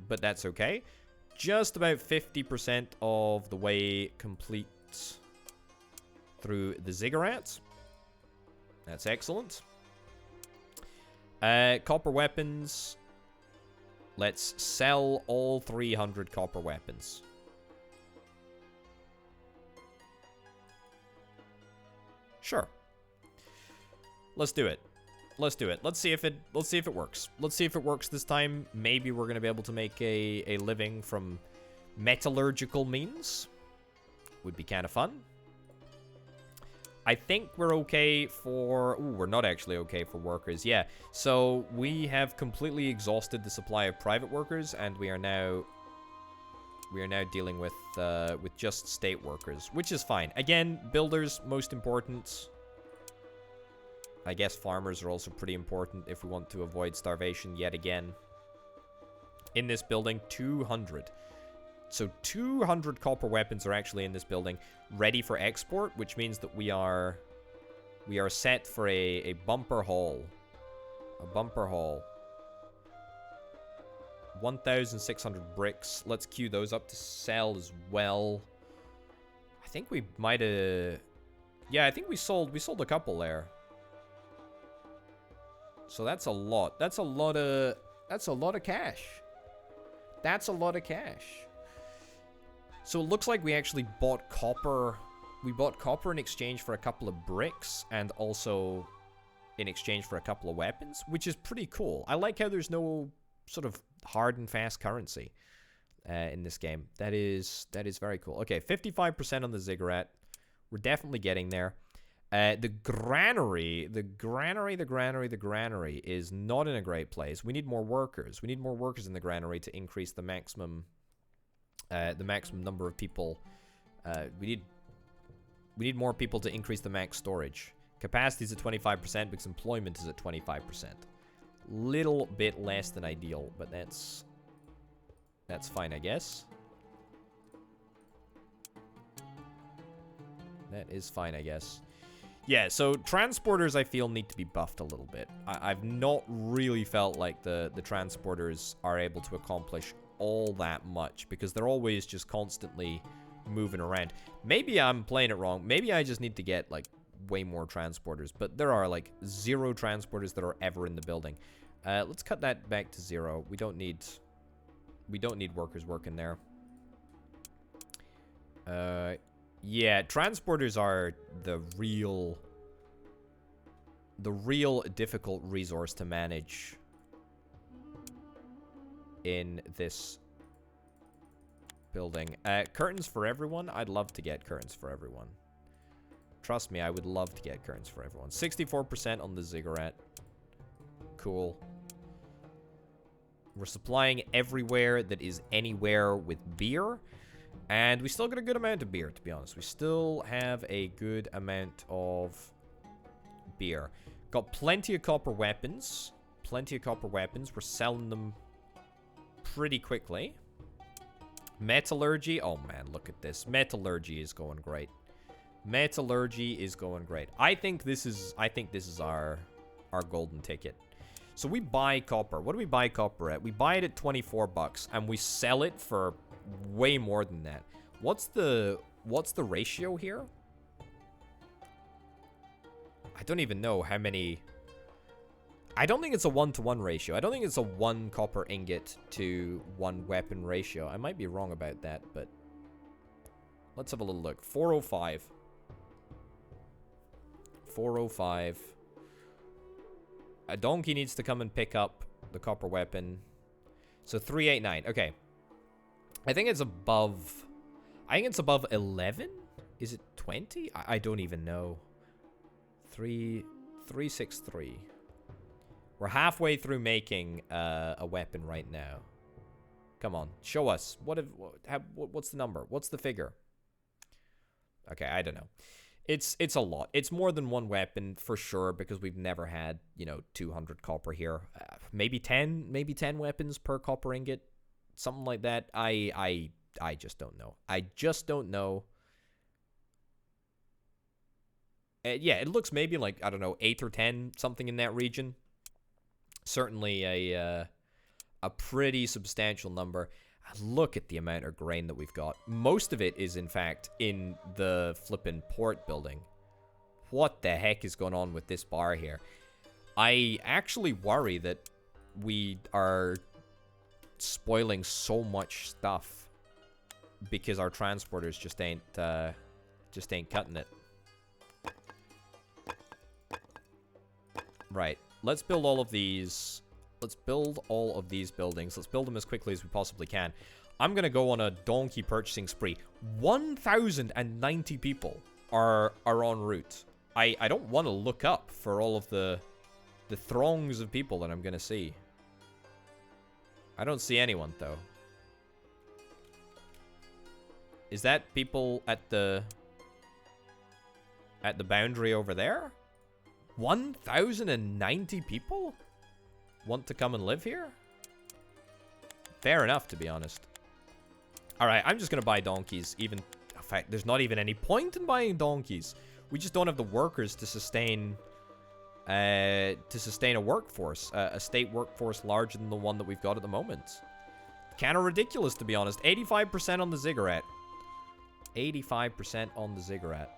[SPEAKER 1] But that's okay. Just about 50% of the way complete through the ziggurats. That's excellent. Copper weapons. Let's sell all 300 copper weapons. Sure. Let's do it. Let's do it. Let's see if it works. Let's see if it works this time. Maybe we're going to be able to make a living from metallurgical means. Would be kind of fun. I think we're okay for... Ooh, we're not actually okay for workers. Yeah, so we have completely exhausted the supply of private workers, and we are now dealing with just state workers, which is fine. Again, builders, most important. I guess farmers are also pretty important if we want to avoid starvation yet again. In this building, 200. So 200 copper weapons are actually in this building, ready for export, which means that we are set for a bumper haul. A bumper haul. 1,600 bricks. Let's queue those up to sell as well. I think we might have... Yeah, I think we sold a couple there. So that's a lot. That's a lot of cash. That's a lot of cash. So it looks like we actually bought copper. We bought copper in exchange for a couple of bricks and also in exchange for a couple of weapons, which is pretty cool. I like how there's no sort of hard and fast currency in this game. That is very cool. Okay, 55% on the ziggurat. We're definitely getting there. The granary is not in a great place. We need more workers. We need more workers in the granary to increase the maximum number of people. We need more people to increase the max storage. Capacity is at 25% because employment is at 25%. Little bit less than ideal, but that's fine, I guess. That is fine, I guess. Yeah, so transporters, I feel, need to be buffed a little bit. I've not really felt like the transporters are able to accomplish all that much because they're always just constantly moving around. Maybe I'm playing it wrong. Maybe I just need to get, like, way more transporters. But there are, like, 0 transporters that are ever in the building. Let's cut that back to 0. We don't need workers working there. Yeah, transporters are the real difficult resource to manage in this building. Curtains for everyone. I'd love to get curtains for everyone. Trust me, I would love to get curtains for everyone. 64% on the ziggurat. Cool. We're supplying everywhere that is anywhere with beer. And we still got a good amount of beer, to be honest. We still have a good amount of beer. Got plenty of copper weapons. Plenty of copper weapons. We're selling them pretty quickly. Metallurgy. Oh, man, look at this. Metallurgy is going great. Metallurgy is going great. I think this is our golden ticket. So we buy copper. What do we buy copper at? We buy it at 24 bucks, and we sell it for way more than that. What's the ratio here? I don't even know how many. I don't think it's a 1-to-1 ratio. I don't think it's a 1 copper ingot to 1 weapon ratio. I might be wrong about that, but let's have a little look. 405. 405. A donkey needs to come and pick up the copper weapon. So 389. Okay. I think it's above 11? Is it 20? I don't even know. 363. We're halfway through making a weapon right now. Come on, show us. What's the number? What's the figure? Okay, I don't know. It's a lot. It's more than 1 weapon for sure because we've never had, 200 copper here. Maybe 10 weapons per copper ingot. Something like that. I just don't know. I just don't know. Yeah, it looks maybe like, I don't know, 8 or 10, something in that region. Certainly a pretty substantial number. Look at the amount of grain that we've got. Most of it is, in fact, in the flippin' port building. What the heck is going on with this bar here? I actually worry that we are spoiling so much stuff because our transporters just ain't cutting it. Right. Let's build all of these. Let's build all of these buildings. Let's build them as quickly as we possibly can. I'm going to go on a donkey purchasing spree. 1,090 people are en route. I don't want to look up for all of the throngs of people that I'm going to see. I don't see anyone, though. Is that people at the boundary over there? 1,090 people want to come and live here? Fair enough, to be honest. Alright, I'm just going to buy donkeys. Even, in fact, there's not even any point in buying donkeys. We just don't have the workers to sustain a workforce. A state workforce larger than the one that we've got at the moment. Kind of ridiculous, to be honest. 85% on the ziggurat. 85% on the ziggurat.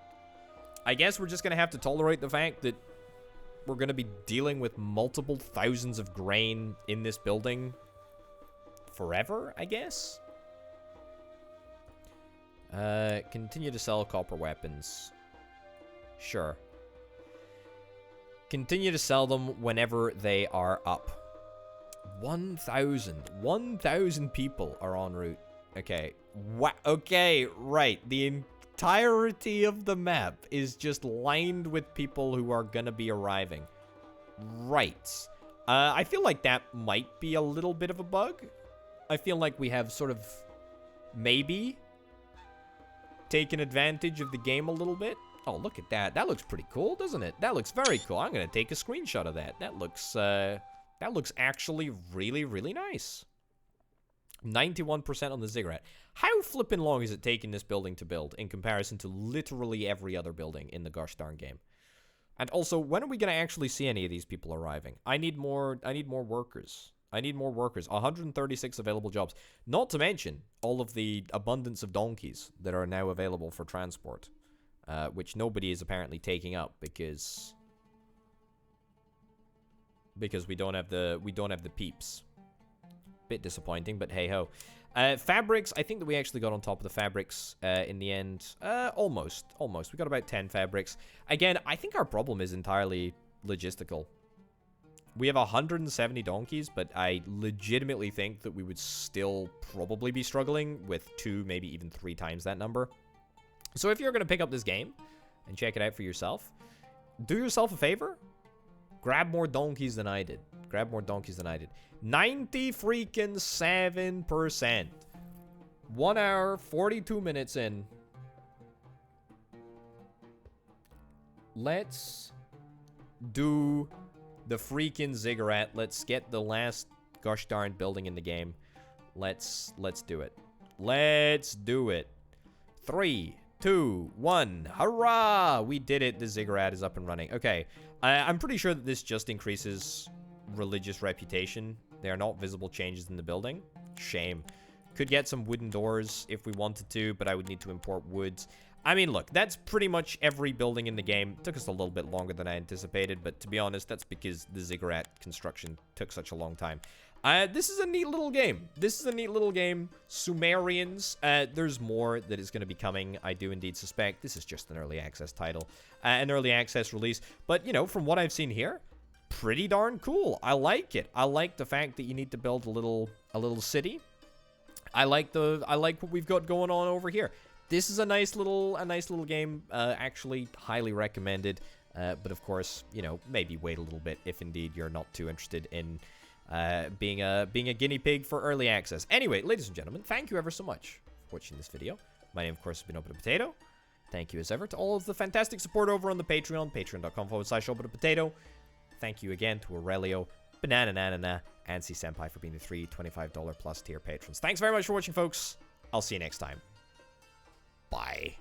[SPEAKER 1] I guess we're just going to have to tolerate the fact that we're going to be dealing with multiple thousands of grain in this building forever, I guess. Continue to sell copper weapons. Sure. Continue to sell them whenever they are up. 1,000 people are en route. Okay. Okay, right. The entirety of the map is just lined with people who are gonna be arriving. Right. I feel like that might be a little bit of a bug. I feel like we have sort of maybe taken advantage of the game a little bit. Oh, look at that. That looks pretty cool, doesn't it? That looks very cool. I'm gonna take a screenshot of that. That looks actually really, really nice. 91% on the ziggurat. How flippin' long is it taking this building to build in comparison to literally every other building in the gosh darn game? And also, when are we gonna actually see any of these people arriving? I need more workers. I need more workers. 136 available jobs. Not to mention all of the abundance of donkeys that are now available for transport, which nobody is apparently taking up because we don't have the peeps. Bit disappointing, but hey ho. Fabrics, I think that we actually got on top of the fabrics in the end. Almost. We got about 10 fabrics. Again, I think our problem is entirely logistical. We have 170 donkeys, but I legitimately think that we would still probably be struggling with 2, maybe even 3 times that number. So if you're going to pick up this game and check it out for yourself, do yourself a favor. Grab more donkeys than I did. 97%. 1 hour, 42 minutes in. Let's do the freaking ziggurat. Let's get the last gosh darn building in the game. Let's do it. Let's do it. 3, 2, 1. Hurrah! We did it. The ziggurat is up and running. Okay. I'm pretty sure that this just increases religious reputation. They are not visible changes in the building. Shame. Could get some wooden doors if we wanted to, but I would need to import woods. I mean, look, that's pretty much every building in the game. Took us a little bit longer than I anticipated, but to be honest, that's because the ziggurat construction took such a long time. This is a neat little game. Sumerians. There's more that is going to be coming, I do indeed suspect. This is just an early access title. An early access release. But, you know, from what I've seen here, pretty darn cool. I like it. I like the fact that you need to build a little city. I like what we've got going on over here. This is a nice little game. Actually, highly recommended. But of course, you know, maybe wait a little bit if indeed you're not too interested in being a guinea pig for early access. Anyway, ladies and gentlemen, thank you ever so much for watching this video. My name, of course, has been OpenPotato. Thank you as ever to all of the fantastic support over on the Patreon, patreon.com/OpenPotato. Thank you again to Aurelio, Banana, and C Senpai for being the 3 $25+ plus tier patrons. Thanks very much for watching, folks. I'll see you next time. Bye.